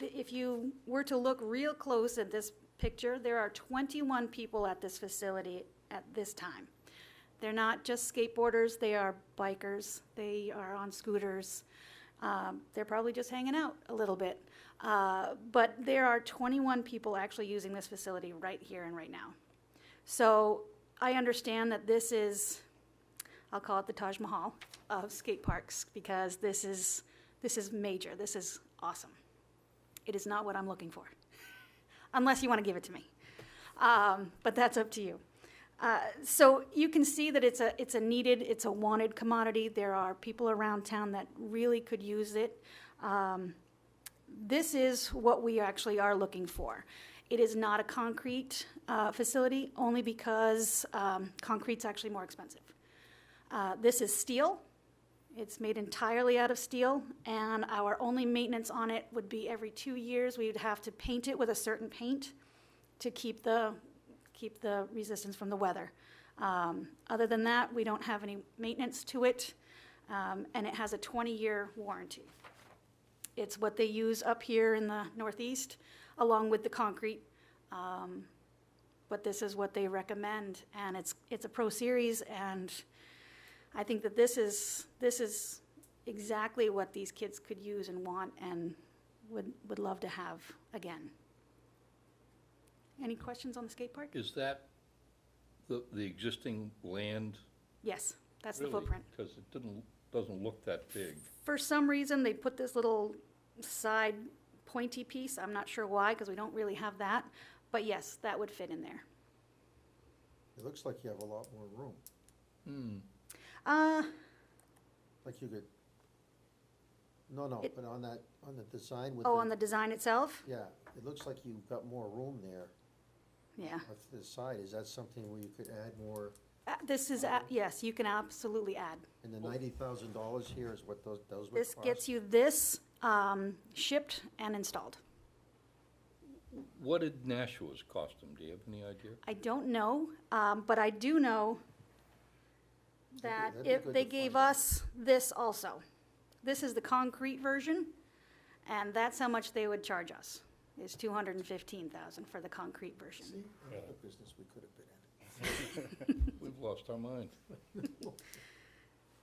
if you were to look real close at this picture, there are 21 people at this facility at this time. They're not just skateboarders, they are bikers, they are on scooters. They're probably just hanging out a little bit. But there are 21 people actually using this facility right here and right now. So I understand that this is, I'll call it the Taj Mahal of skate parks, because this is major, this is awesome. It is not what I'm looking for, unless you want to give it to me. But that's up to you. So you can see that it's a needed, it's a wanted commodity. There are people around town that really could use it. This is what we actually are looking for. It is not a concrete facility, only because concrete's actually more expensive. This is steel. It's made entirely out of steel, and our only maintenance on it would be every 2 years. We would have to paint it with a certain paint to keep the resistance from the weather. Other than that, we don't have any maintenance to it, and it has a 20-year warranty. It's what they use up here in the Northeast, along with the concrete. But this is what they recommend, and it's a Pro Series, and I think that this is exactly what these kids could use and want and would love to have again. Any questions on the skate park? Is that the existing land? Yes, that's the Really? footprint. Because it doesn't look that big. For some reason, they put this little side pointy piece. I'm not sure why, because we don't really have that. But yes, that would fit in there. It looks like you have a lot more room, like you could, no, It- but on the design with Oh, on the design itself? yeah, it looks like you've got more room there Yeah. off to the side. Is that something where you could add more? This is, yes, you can absolutely add. And the $90,000 here is what those would This cost? gets you this shipped and installed. What did Nashua's cost them? Do you have any idea? I don't know, but I do know that that'd be if good they to gave find out. us this also. This is the concrete version, and that's how much they would charge us, is $215,000 for the concrete version. See, another business we could have been in. We've lost our mind.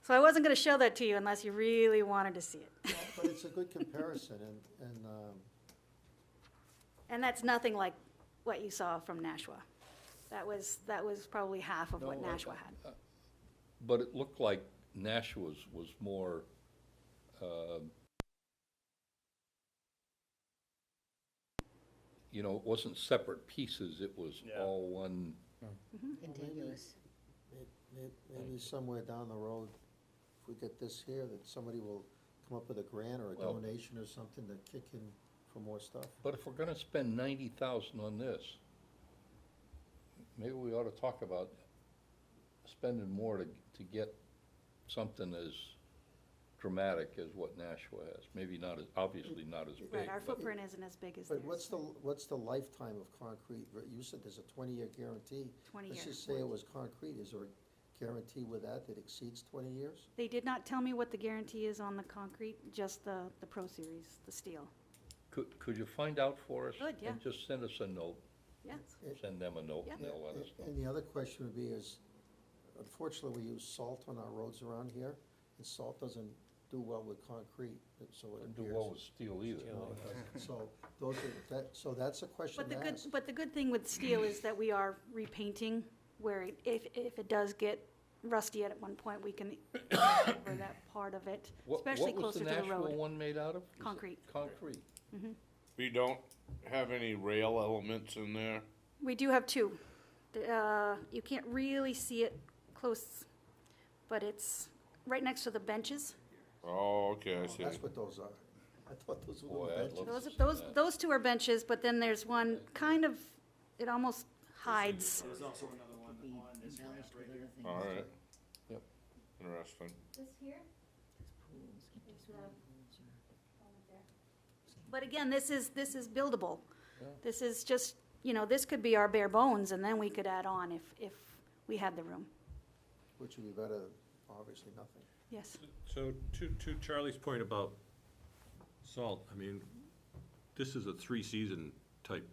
So I wasn't gonna show that to you unless you really wanted to see it. But it's a good comparison, And that's nothing like what you saw from Nashua. That was probably half of what No, Nashua had. But it looked like Nashua's was more you know, it wasn't separate pieces, it was Yeah. all one. Contiguous. Maybe somewhere down the road, if we get this here, that somebody will come up with a grant or a Well- donation or something to kick in for more stuff. But if we're gonna spend 90,000 on this, maybe we ought to talk about spending more to get something as dramatic as what Nashua has. Maybe not as, obviously not as big. Right, our but- footprint isn't as big as But theirs. what's the lifetime of concrete? You said there's a 20-year guarantee. 20 Let's year just say it was concrete. Is there a guarantee with that that exceeds 20 years? They did not tell me what the guarantee is on the concrete, just the Pro Series, the steel. Could you find out for us? Could, yeah. And just send us a note, Yeah, send them a note, Yeah. and they'll let us know. And the other question would be is, unfortunately, we use salt on our roads around here, and salt doesn't do well with concrete, so it Doesn't do appears. well with steel either. No, it doesn't. So those are, so that's a question but the to good, ask. but the good thing with steel is that we are repainting, where if it does get rusty at one point, we can cover that part of it, especially closer to the What was the road. Nashua one made out of? Was it Concrete. Concrete. We don't have any rail elements in there? We do have two. You can't really see it close, but it's right next to the benches. Oh, okay, I see. That's what those are. I thought those were Boy, little I'd love benches. to see Those, that. those two are benches, but then there's one kind of, it almost hides. There's also another one Be on this map embellished right with here. other things. All right, Yep. interesting. This here? Pools, keep It's, swimming uh, pools or- But again, this is buildable. Yeah. This is just, this could be our bare bones, and then we could add on if we had the room. Which would be better than obviously nothing. Yes. So to Charlie's point about salt, I mean, this is a three-season type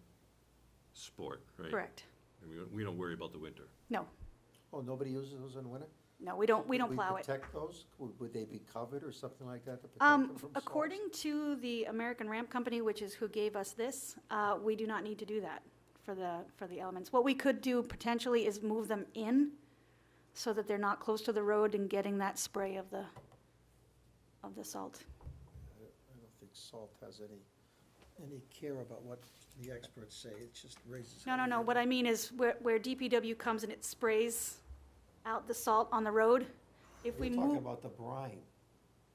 sport, right? Correct. And we don't worry about the winter. No, Oh, nobody uses those in winter? no, we don't Would plow it. protect those? Would they be covered or something like that to protect them from salts? According to the American Ramp Company, which is who gave us this, we do not need to do that for the elements. What we could do potentially is move them in so that they're not close to the road and getting that spray of the salt. I don't think salt has any care about what the experts say. It just raises. No. What I mean is where DPW comes and it sprays out the salt on the road, if we You're talking move, about the brine,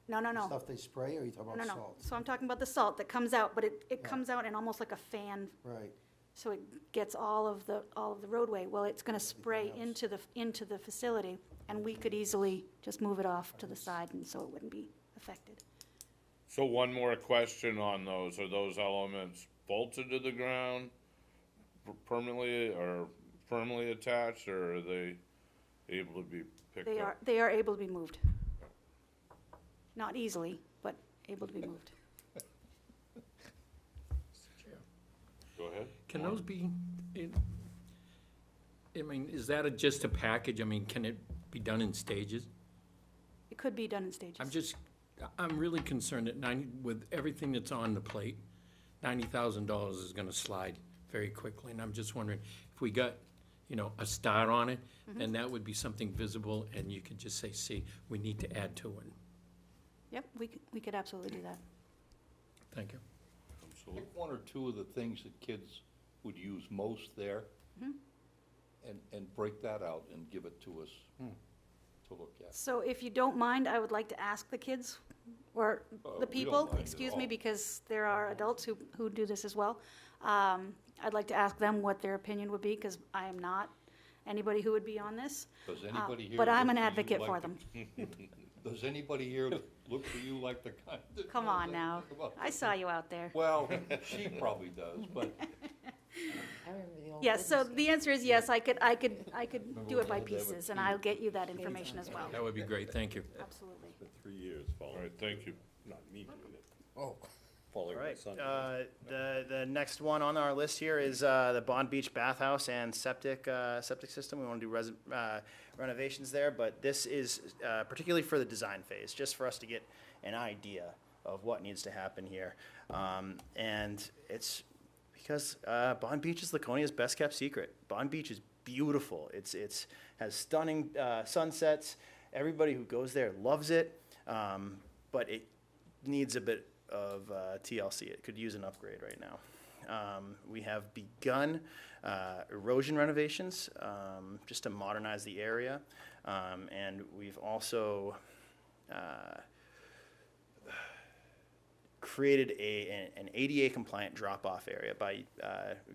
no. stuff they spray, or are you talking No, about no. salt? So I'm talking about the salt that comes out, but it Yeah. comes out in almost like a fan, Right. so it gets all of the roadway. Well, it's gonna spray Everything into the facility, and we could easily just move it off to the side, and so it wouldn't be affected. So one more question on those. Are those elements bolted to the ground permanently or firmly attached, or are they able to be picked up? They are able to be moved. Not easily, but able to be moved. Go ahead. Can those be, I mean, is that just a package? I mean, can it be done in stages? It could be done in stages. I'm really concerned that with everything that's on the plate, $90,000 is gonna slide very quickly, and I'm just wondering, if we got, a start on it, then that would be something visible, and you could just say, see, we need to add to it. Yep, we could absolutely do that. Thank you. Absolutely. Pick one or two of the things that kids would use most there, and break that out and give it to us to look at. So if you don't mind, I would like to ask the kids, or we the don't people, mind at excuse me, all. because there are adults who do this as well. I'd like to ask them what their opinion would be, because I am not anybody who would be on this. Does anybody here? But I'm look an to you advocate like for the- them. Does anybody here look to you like the kind that? Come knows on now, anything about I this? saw you out there. Well, she probably does, but I remember the old. Yes, so business the answer is yes, I could Remember do when it by they had that pieces, and I'll get you that information as well. That would be great, thank you. Absolutely. For 3 years All following, right, thank you. not me doing it. Oh. Following All my right, son. the next one on our list here is the Bond Beach bathhouse and septic system. We want to do renovations there, but this is particularly for the design phase, just for us to get an idea of what needs to happen here. And it's because Bond Beach is Laconia's best kept secret. Bond Beach is beautiful. It's has stunning sunsets. Everybody who goes there loves it, but it needs a bit of TLC. It could use an upgrade right now. We have begun erosion renovations just to modernize the area. And we've also created an ADA compliant drop-off area by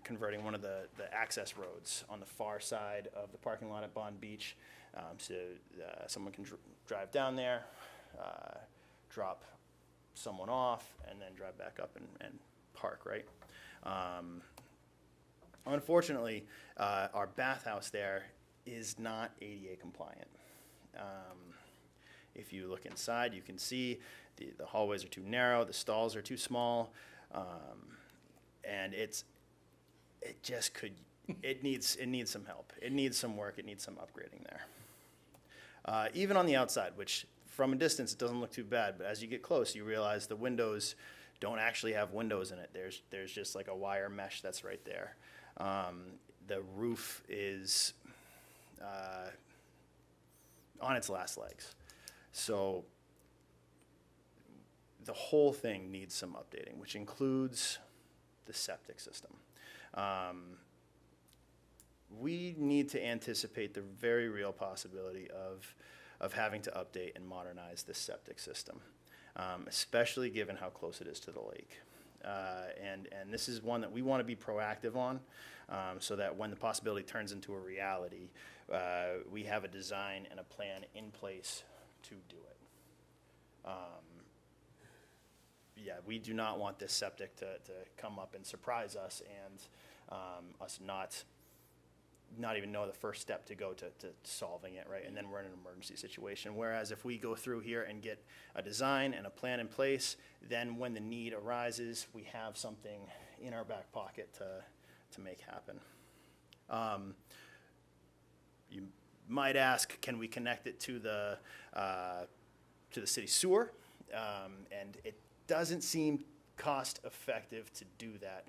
converting one of the access roads on the far side of the parking lot at Bond Beach, so someone can drive down there, drop someone off, and then drive back up and park, right? Unfortunately, our bathhouse there is not ADA compliant. If you look inside, you can see the hallways are too narrow, the stalls are too small, and it needs some help. It needs some work. It needs some upgrading there. Even on the outside, which from a distance it doesn't look too bad, but as you get close, you realize the windows don't actually have windows in it. There's just like a wire mesh that's right there. The roof is on its last legs. So the whole thing needs some updating, which includes the septic system. We need to anticipate the very real possibility of having to update and modernize this septic system, especially given how close it is to the lake. And this is one that we want to be proactive on, so that when the possibility turns into a reality, we have a design and a plan in place to do it. Yeah, we do not want this septic to come up and surprise us and us not even know the first step to go to solving it, right? And then we're in an emergency situation. Whereas if we go through here and get a design and a plan in place, then when the need arises, we have something in our back pocket to make happen. You might ask, can we connect it to the city sewer? And it doesn't seem cost effective to do that.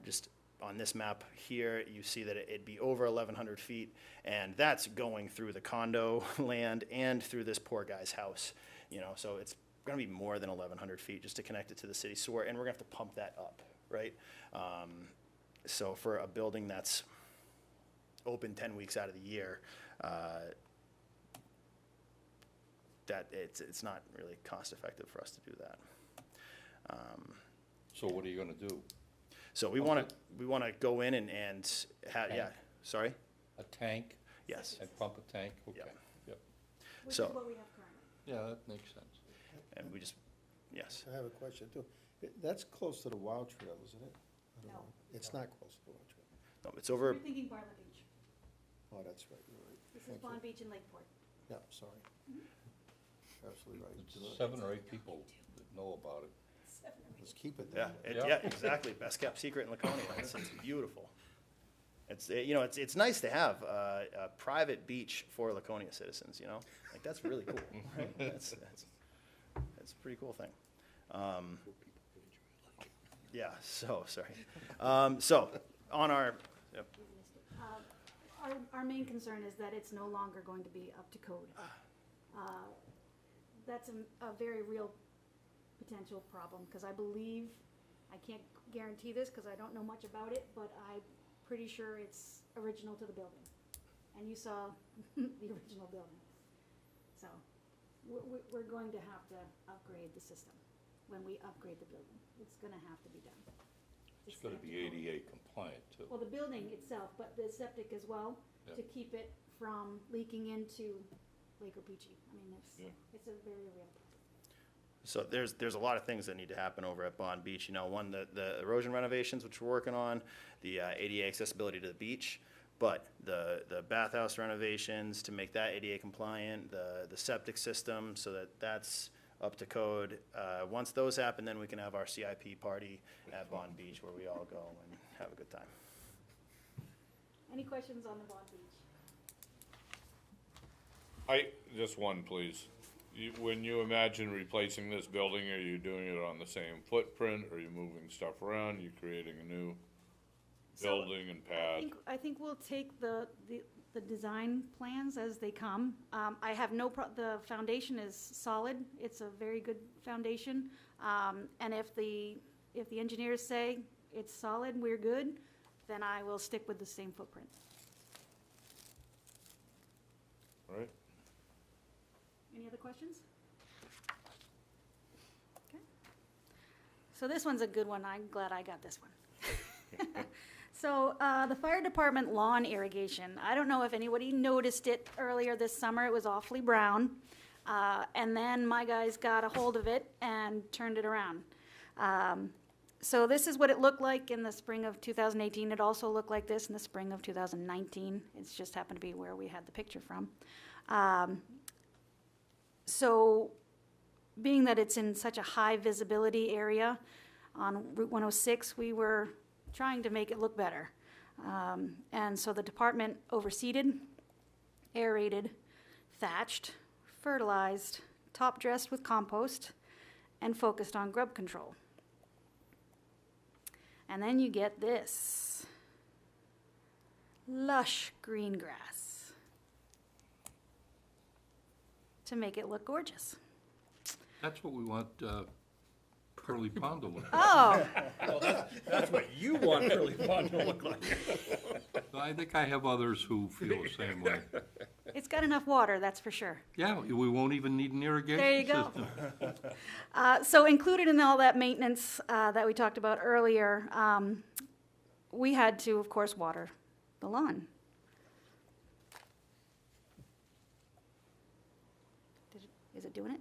Just on this map here, you see that it'd be over 1,100 feet, and that's going through the condo land and through this poor guy's house. So it's going to be more than 1,100 feet just to connect it to the city sewer, and we're going to have to pump that up, right? So for a building that's open 10 weeks out of the year, that it's not really cost effective for us to do that. So what are you gonna do? So we want to go in and have, yeah, sorry? A tank? Yes. And pump a tank? Okay. Yep. Yep. Which So- is what we have currently. Yeah, that makes sense. And we just, yes. I have a question too. That's close to the Wild Trail, isn't it? I don't No. know. It's not close to the Wild Trail. No, it's over, You're thinking Bartlett Beach. Oh, that's right, you're right. This is Thank you. Bond Beach and Lakeport. Yeah, sorry. Absolutely right. It's 7 or 8 people that know about it. Let's keep it yeah, there. Yeah. yeah, exactly. Best kept secret in Laconia. It's beautiful. It's nice to have a private beach for Laconia citizens, Like, that's really cool, right? That's a pretty cool thing. Yeah, sorry. So, on our, yep. Our main concern is that it's no longer going to be up to code. That's a very real potential problem, because I believe, I can't guarantee this because I don't know much about it, but I'm pretty sure it's original to the building. And you saw the original building. So, we're going to have to upgrade the system when we upgrade the building. It's gonna have to be done. It's gotta be ADA compliant too. Well, the building itself, but the septic as well, Yeah. to keep it from leaking into Lake Opeechee. I mean, Yeah. it's a very real problem. So there's a lot of things that need to happen over at Bond Beach. One, the erosion renovations, which we're working on, the ADA accessibility to the beach, but the bathhouse renovations to make that ADA compliant, the septic system, so that's up to code. Once those happen, then we can have our CIP party at Bond Beach where we all go and have a good time. Any questions on the Bond Beach? Just one, please. When you imagine replacing this building, are you doing it on the same footprint? Are you moving stuff around? You creating a new building and pad? I think we'll take the design plans as they come. I have the foundation is solid. It's a very good foundation. And if the engineers say it's solid, we're good, then I will stick with the same footprint. All right. Any other questions? Okay. So this one's a good one. I'm glad I got this one. So the fire department lawn irrigation. I don't know if anybody noticed it earlier this summer. It was awfully brown. And then my guys got a hold of it and turned it around. So this is what it looked like in the spring of 2018. It also looked like this in the spring of 2019. It's just happened to be where we had the picture from. So being that it's in such a high visibility area on Route 106, we were trying to make it look better. And so the department overseeded, aerated, thatched, fertilized, top dressed with compost, and focused on grub control. And then you get this lush green grass to make it look gorgeous. That's what we want Curly Pond to look like. Oh, That's what you want Curly Pond to look like. I think I have others who feel the same way. it's got enough water, that's for sure. Yeah, we won't even need an irrigation There you go. system. So included in all that maintenance that we talked about earlier, we had to, of course, water the lawn. Is it doing it?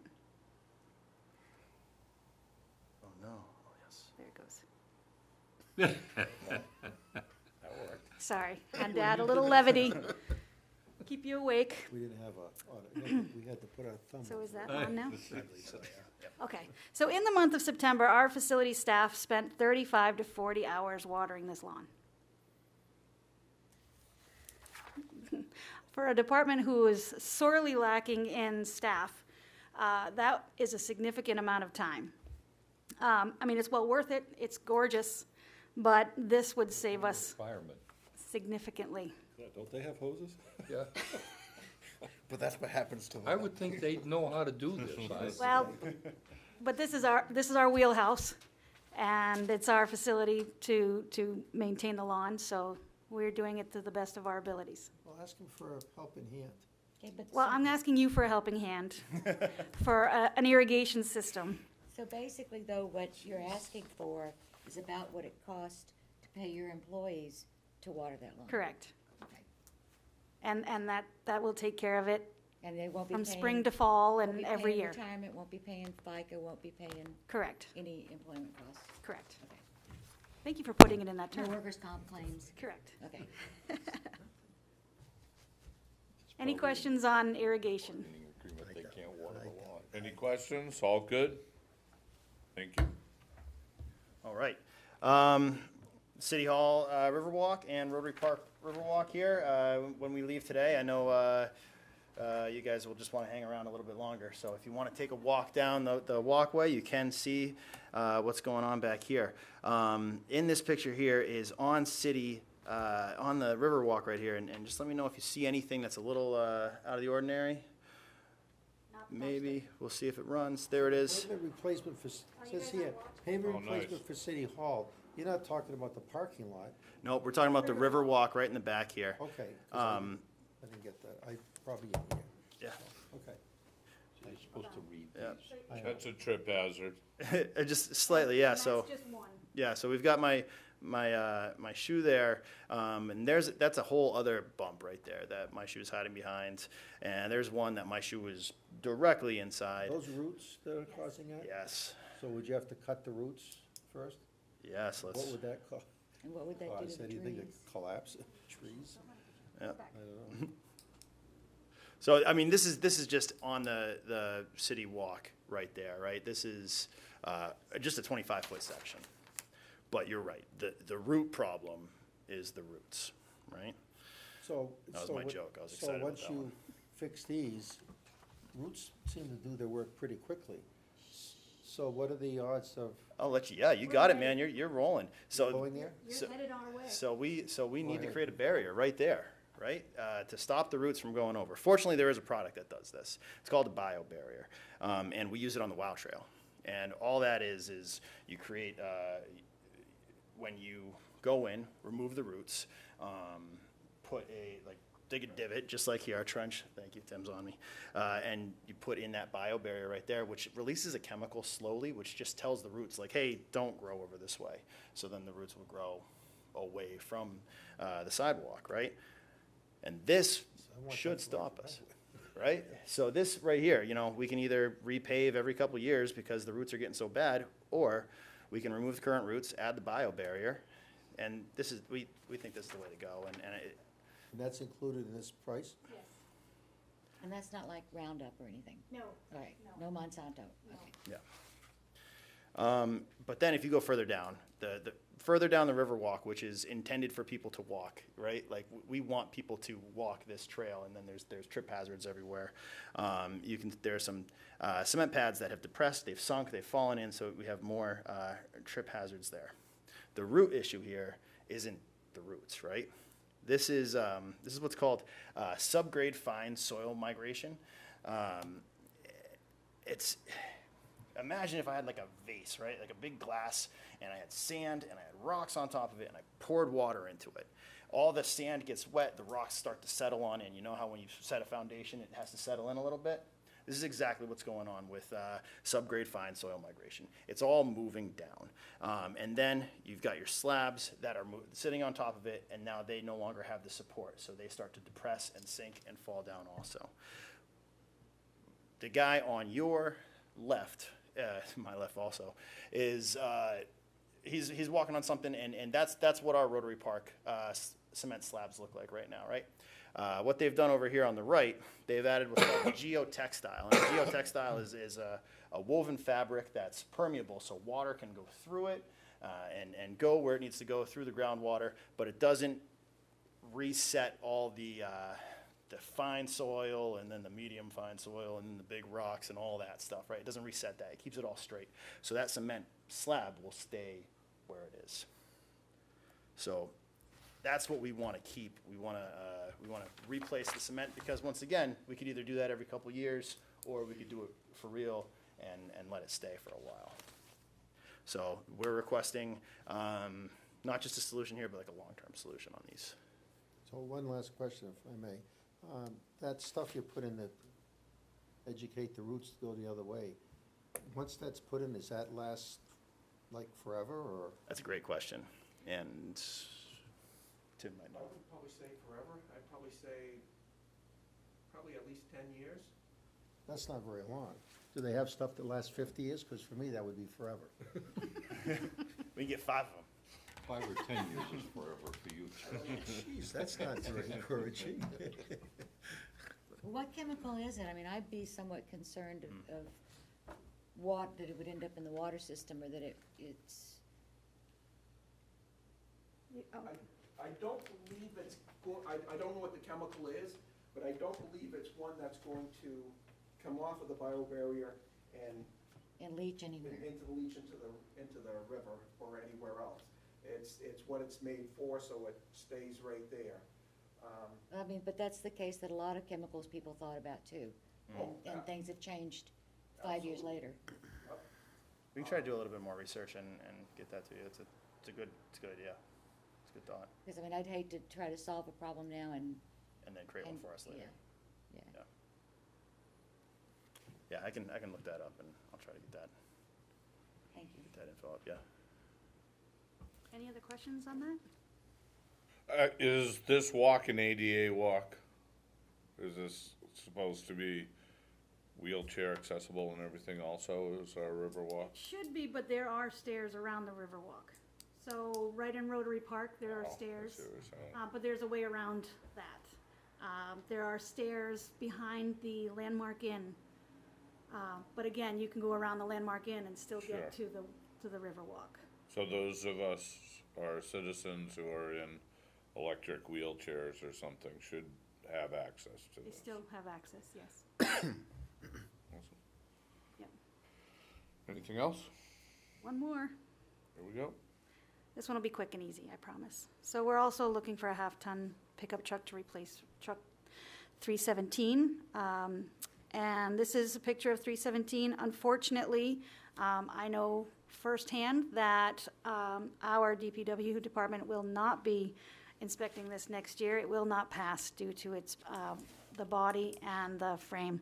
Oh, no. Oh, yes. There it goes. Sorry, had to add a little levity. Keep you awake. We didn't have we had to put our thumb. So is that on now? Okay, so in the month of September, our facility staff spent 35 to 40 hours watering this lawn. For a department who is sorely lacking in staff, that is a significant amount of time. I mean, it's well worth it, it's gorgeous, but this would save us Firemen. significantly. Yeah, don't they have hoses? Yeah, But that's what happens to them. I would think they'd know how to do this. Well, but this is our wheelhouse, and it's our facility to maintain the lawn, so we're doing it to the best of our abilities. Well, ask him for a helping hand. Okay, but Well, I'm asking you for a helping hand for an irrigation system. so basically though, what you're asking for is about what it costs to pay your employees to water that lawn. Correct. Okay. And that will take care of it And they won't be from paying. spring to fall won't and be every paying year. Retirement, won't be paying FICA, won't be paying Correct, any employment costs. correct. Okay. Thank you for putting it in that No term. workers' comp claims. Correct. Okay. Any questions on irrigation? Agreement, they can't water the lawn. Any questions? All good? Thank you. All right. City Hall Riverwalk and Rotary Park Riverwalk here. When we leave today, I know you guys will just want to hang around a little bit longer. So if you want to take a walk down the walkway, you can see what's going on back here. In this picture here is on City, on the Riverwalk right here. And just let me know if you see anything that's a little out of the ordinary. Maybe. We'll see if it runs. There it is. Pavement replacement for, says here, pavement replacement for City Hall. You're not talking about the parking lot. Nope, we're talking about the Riverwalk right in the back here. Okay. 'cause I didn't get that. I probably get here. Yeah. Okay. So you're supposed to read Yeah. these. That's a trip hazard. Just slightly, yeah. So That's just one. yeah, so we've got my shoe there, and that's a whole other bump right there that my shoe is hiding behind, and there's one that my shoe is directly inside. Those roots that are causing that? Yes, So would you have to cut the roots first? yes. What Let's. would that cost? And what would that do to the Anything to trees? collapse trees? Yeah. I don't know. So I mean, this is just on the city walk right there, right? This is just a 25-foot section. But you're right. The root problem is the roots, right? So. That was so my what- joke. I was excited about that So once one. you fix these, roots seem to do their work pretty quickly. So what are the odds of I'll let you. Yeah, you got it, man. You're rolling. So going there? So- You're headed our way. So we need to ahead. create a barrier right there, right, to stop the roots from going over. Fortunately, there is a product that does this. It's called a bio barrier, and we use it on the Wow Trail. And all that is you create when you go in, remove the roots, dig a divot, just like here, our trench, thank you, Tim's on me, and you put in that bio barrier right there, which releases a chemical slowly, which just tells the roots, like, hey, don't grow over this way. So then the roots will grow away from the sidewalk, right? And this should stop us, right? So this right here, we can either repave every couple of years because the roots are getting so bad, or we can remove the current roots, add the bio barrier, and we think this is the way to go. And And that's included in this price? Yes. And that's not like Roundup or anything? No. All right, no Monsanto, okay. yeah. But then if you go further down, the further down the Riverwalk, which is intended for people to walk, right? Like, we want people to walk this trail, and then there's trip hazards everywhere. There are some cement pads that have depressed, they've sunk, they've fallen in, so we have more trip hazards there. The root issue here isn't the roots, right? This is what's called subgrade fine soil migration. Imagine if I had like a vase, right? Like a big glass, and I had sand and I had rocks on top of it, and I poured water into it. All the sand gets wet, the rocks start to settle on in. You know how when you set a foundation, it has to settle in a little bit? This is exactly what's going on with subgrade fine soil migration. It's all moving down. And then you've got your slabs that are sitting on top of it, and now they no longer have the support. So they start to depress and sink and fall down also. The guy on your left, my left also, is he's walking on something, and that's what our Rotary Park cement slabs look like right now, right? What they've done over here on the right, they've added what's called geotextile. And geotextile is a woven fabric that's permeable, so water can go through it and go where it needs to go through the groundwater, but it doesn't reset all the fine soil and then the medium fine soil and then the big rocks and all that stuff, right? It doesn't reset that. It keeps it all straight. So that cement slab will stay where it is. So that's what we want to keep. We want to replace the cement because, once again, we could either do that every couple of years or we could do it for real and let it stay for a while. So we're requesting not just a solution here, but like a long-term solution on these. So one last question, if I may. That stuff you put in to educate the roots to go the other way, once that's put in, does that last like forever, or? That's a great question, and Tim might know. I would probably say forever. I'd probably say probably at least 10 years. That's not very long. Do they have stuff that lasts 50 years? Because for me, that would be forever. We can get 5 of them. 5 or 10 years is forever for you. Jeez, that's not very encouraging. What chemical is it? I mean, I'd be somewhat concerned of that it would end up in the water system, or that it's. I don't believe it's, I don't know what the chemical is, but I don't believe it's one that's going to come off of the biobarrier and leach anywhere. into the river or anywhere else. It's what it's made for, so it stays right there. I mean, but that's the case that a lot of chemicals people thought about too. And things have changed 5 years later. We can try to do a little bit more research and get that to you. It's a good idea. It's a good thought. Because, I mean, I'd hate to try to solve a problem now and. And then create one for us later. Yeah. Yeah, I can look that up and I'll try to get that Thank you. info up, yeah. Any other questions on that? Is this walk an ADA walk? Is this supposed to be wheelchair accessible and everything also, is our river walk? Should be, but there are stairs around the Riverwalk. So right in Rotary Park, there are Oh, I stairs, see what you're saying. but there's a way around that. There are stairs behind the Landmark Inn. But again, you can go around the Landmark Inn and still get Sure. to the Riverwalk. So those of us, our citizens who are in electric wheelchairs or something, should have access to They this? still have access, yes. Awesome. Yep. Anything else? One more. Here we go. This one will be quick and easy, I promise. So we're also looking for a half-ton pickup truck to replace truck 317. And this is a picture of 317. Unfortunately, I know firsthand that our DPW department will not be inspecting this next year. It will not pass due to its, the body and the frame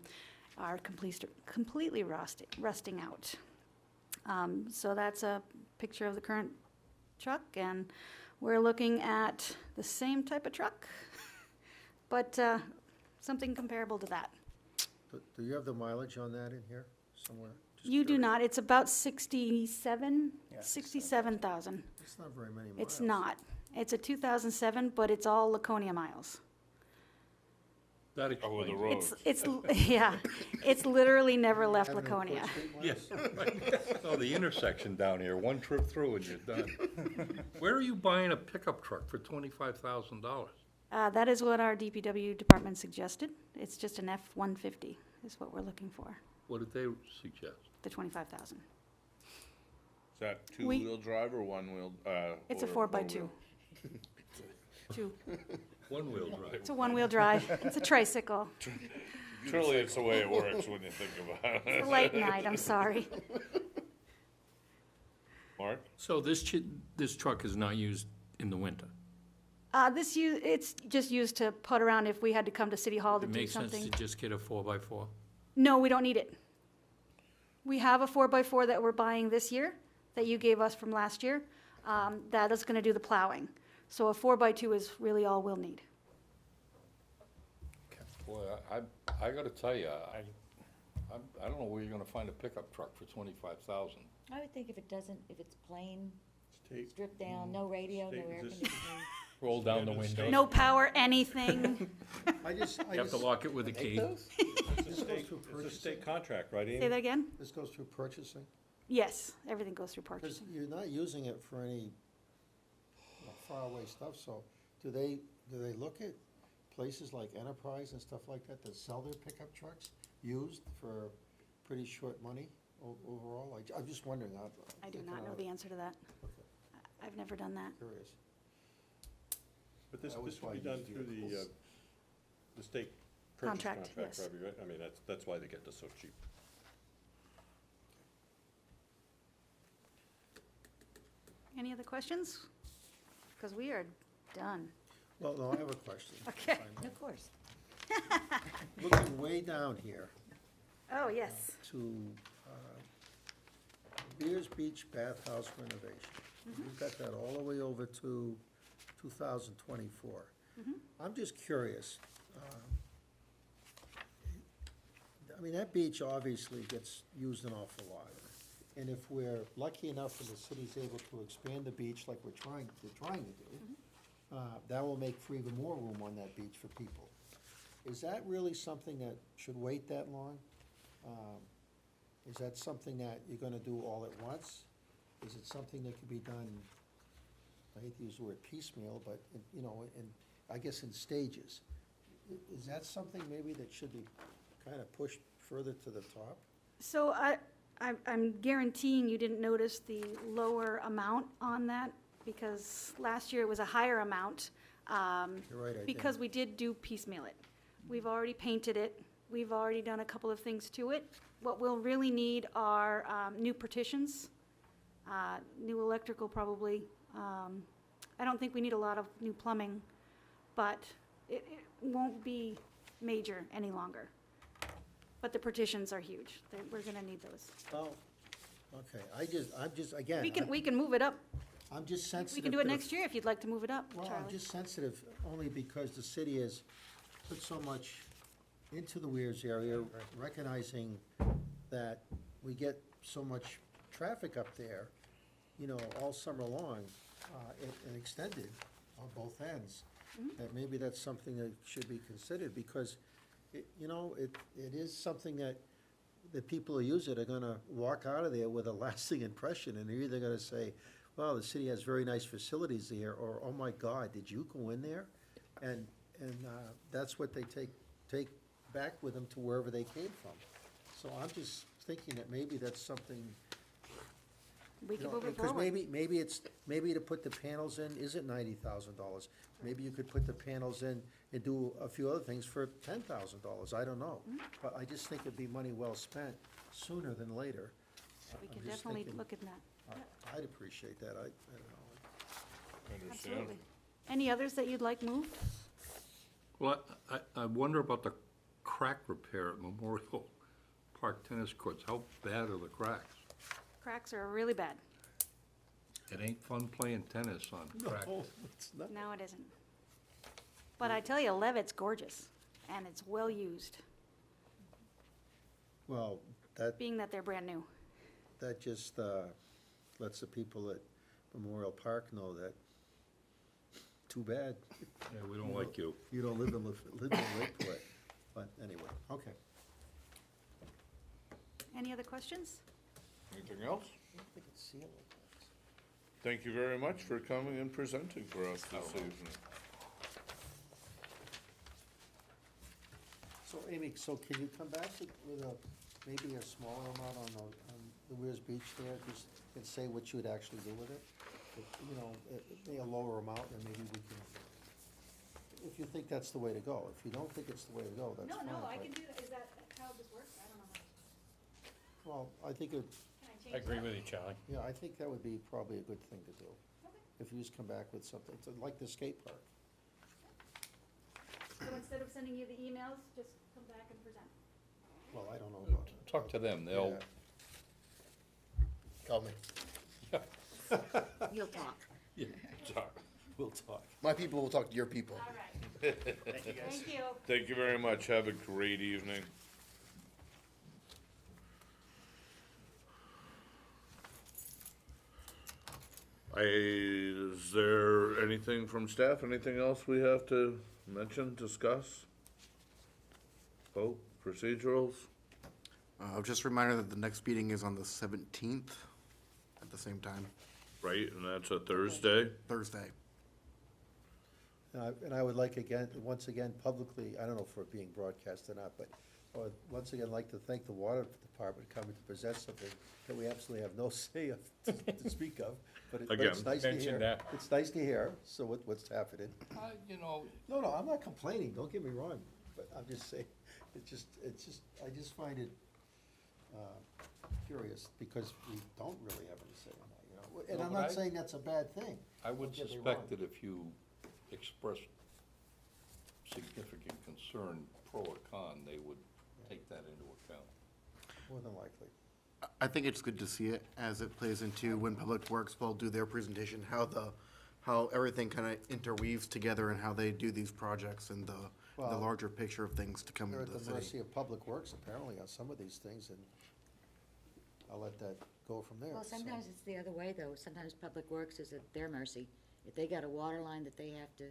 are completely rusting out. So that's a picture of the current truck, and we're looking at the same type of truck, but something comparable to that. Do you have the mileage on that in here somewhere? Just You do curious. not. It's about 67, Yeah, 67,000. It's not very many miles. It's not. It's a 2007, but it's all Laconia miles. That Over the explains it. road. It's, yeah, it's literally never left Having no Laconia. Court Street miles? Yes, right. Oh, the intersection down here, one trip through and you're done. Where are you buying a pickup truck for $25,000? That is what our DPW department suggested. It's just an F-150 is what we're looking for, What did they suggest? the 25,000. Is that We- two-wheel drive or one-wheel? It's a or 4x2. Two. One-wheel drive. It's a one-wheel drive. It's a tricycle. Truly, it's the way it works when you think about It's it. a late night, I'm sorry. Mark? So this truck is not used in the winter? It's just used to put around if we had to come to City Hall to It do makes sense something. to just get a 4x4? No, we don't need it. We have a 4x4 that we're buying this year, that you gave us from last year. That is gonna do the plowing. So a 4x2 is really all we'll need. Boy, I gotta tell you, I don't know where you're gonna find a pickup truck for 25,000. I would think if it's plain, State- stripped down, no radio, no State, air is this- conditioning. Roll down the Yeah, window? No power, anything. I just, You have to lock it with a key? It's a This state, goes through it's a purchasing. state contract, right, Say Amy? that again? This goes through purchasing? Yes, everything goes through Because purchasing. you're not using it for any faraway stuff, so do they look at places like Enterprise and stuff like that that sell their pickup trucks used for pretty short money overall? I'm just wondering. I do not know the answer to that. I've never done that. Curious. But this I always would be buy done used through vehicles. the state purchase Contract, contract, yes. probably, right? I mean, that's why they get this so cheap. Any other questions? Because we are done. Well, no, I have a question. Okay. Of course. Looking way down here Oh, yes. to Beers Beach Bathhouse renovation. We've got that all the way over to 2024. I'm just curious. I mean, that beach obviously gets used an awful lot. And if we're lucky enough and the city's able to expand the beach like they're trying to do, that will make for even more room on that beach for people. Is that really something that should wait that long? Is that something that you're gonna do all at once? Is it something that could be done, I hate to use the word piecemeal, but, I guess in stages? Is that something maybe that should be kind of pushed further to the top? So I'm guaranteeing you didn't notice the lower amount on that, because last year it was a higher amount. You're right, I Because didn't. we did do piecemeal it. We've already painted it. We've already done a couple of things to it. What we'll really need are new partitions, new electrical probably. I don't think we need a lot of new plumbing, but it won't be major any longer. But the partitions are huge. We're gonna need those. Oh, okay, I'm just, again, We can move it up. I'm just sensitive. We can do it to the- next year if you'd like to move it up, Well, I'm Charlie. just sensitive only because the city has put so much into the Weirs area, recognizing that we get so much traffic up there, all summer long, and extended on both ends. That maybe that's something that should be considered, because it is something that the people who use it are gonna walk out of there with a lasting impression, and they're either gonna say, well, the city has very nice facilities there, or, oh my God, did you go in there? And that's what they take back with them to wherever they came from. So I'm just thinking that maybe that's something, We can move it because forward. maybe to put the panels in isn't $90,000. Maybe you could put the panels in and do a few other things for $10,000, I don't know. But I just think it'd be money well spent sooner than later. We I'm can just definitely thinking- look at that. I'd appreciate that, I don't know. Understand? Absolutely. Any others that you'd like moved? Well, I wonder about the crack repair at Memorial Park Tennis Courts. How bad are the cracks? Cracks are really bad. It ain't fun playing tennis on cracked. No, it's not. No, it isn't. But I tell you, Levitt's gorgeous, and it's well-used, Well, that, being that they're brand new. that just lets the people at Memorial Park know that, too bad, Yeah, we don't like you. you don't live in Lakeport. But anyway, okay. Any other questions? Anything else? I don't think it's sealed like that. Thank you very much for coming and presenting for us this evening. So Amy, so can you come back with maybe a smaller amount on the Weirs Beach there, just, and say what you would actually do with it? You know, maybe a lower amount, and maybe we can, if you think that's the way to go. If you don't think it's the way to go, that's fine. No, I but- can do that. Is that how this works? I don't know. Well, I think it, Can I change I agree that? with you, Charlie. yeah, I think that would be probably a good thing to do. Okay. If you just come back with something, like the skate park. So instead of sending you the emails, just come back and present. Well, I don't know about. Talk to them, they'll, Yeah. Call me. You'll talk. we'll talk. My people will talk to your people. All right. Thank you, guys. Thank you. Thank you very much. Have a great evening. Is there anything from staff? Anything else we have to mention, discuss? Vote, procedurals? Just a reminder that the next meeting is on the 17th at the same time, Right, and that's a Thursday? Thursday. And I would like again, once again, publicly, I don't know if we're being broadcast or not, but I would once again like to thank the water department coming to present something that we absolutely have no say of, to speak of, but it's Again, nice to mention hear. that. It's nice to hear, so what's happening. You know, No, I'm not complaining, don't get me wrong, but I'm just saying, I just find it curious, because we don't really have any say in that, you know? And No, I'm but not I- saying that's a bad thing. I would Don't get me suspect wrong. that if you express significant concern, pro or con, they would take that into account. More than likely. I think it's good to see it as it plays into when Public Works will do their presentation, how everything kind of interweaves together and how they do these projects and the Well, larger picture of things to come They're into at the the mercy city. of Public Works apparently on some of these things, and I'll let that go from there. Well, so. sometimes it's the other way, though. Sometimes Public Works is at their mercy. If they got a water line that they have to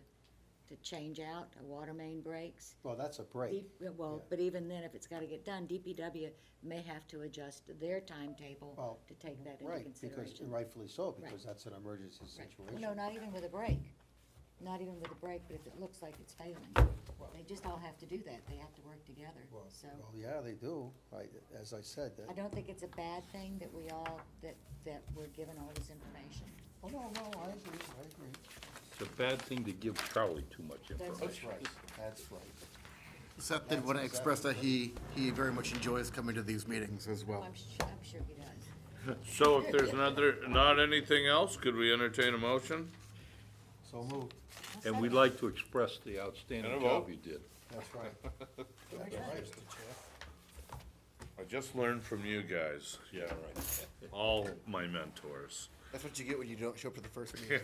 change out, a water main breaks. Well, that's a break. Well, Yeah. but even then, if it's gotta get done, DPW may have to adjust their timetable Well, to take that into Right, because, consideration. and rightfully so, because Right. that's an emergency Right. situation. No, not even with a break. Not even with a break, but if it looks like it's failing. They just all have to do that. They have to work together, Well, so. well, yeah, they do, as I said, I that, don't think it's a bad thing that we all, that we're given all this information. oh, no, I agree. It's a bad thing to give Charlie too much That's information. That's right. Seth did want to express that he very much enjoys coming to these meetings as well. I'm sure he does. So if there's not anything else, could we entertain a motion? So moved, And we'd like to express the outstanding And a job vote. you did. that's right. That's right. I just learned from you guys. Yeah, right. All my mentors. That's what you get when you don't show up for the first meeting.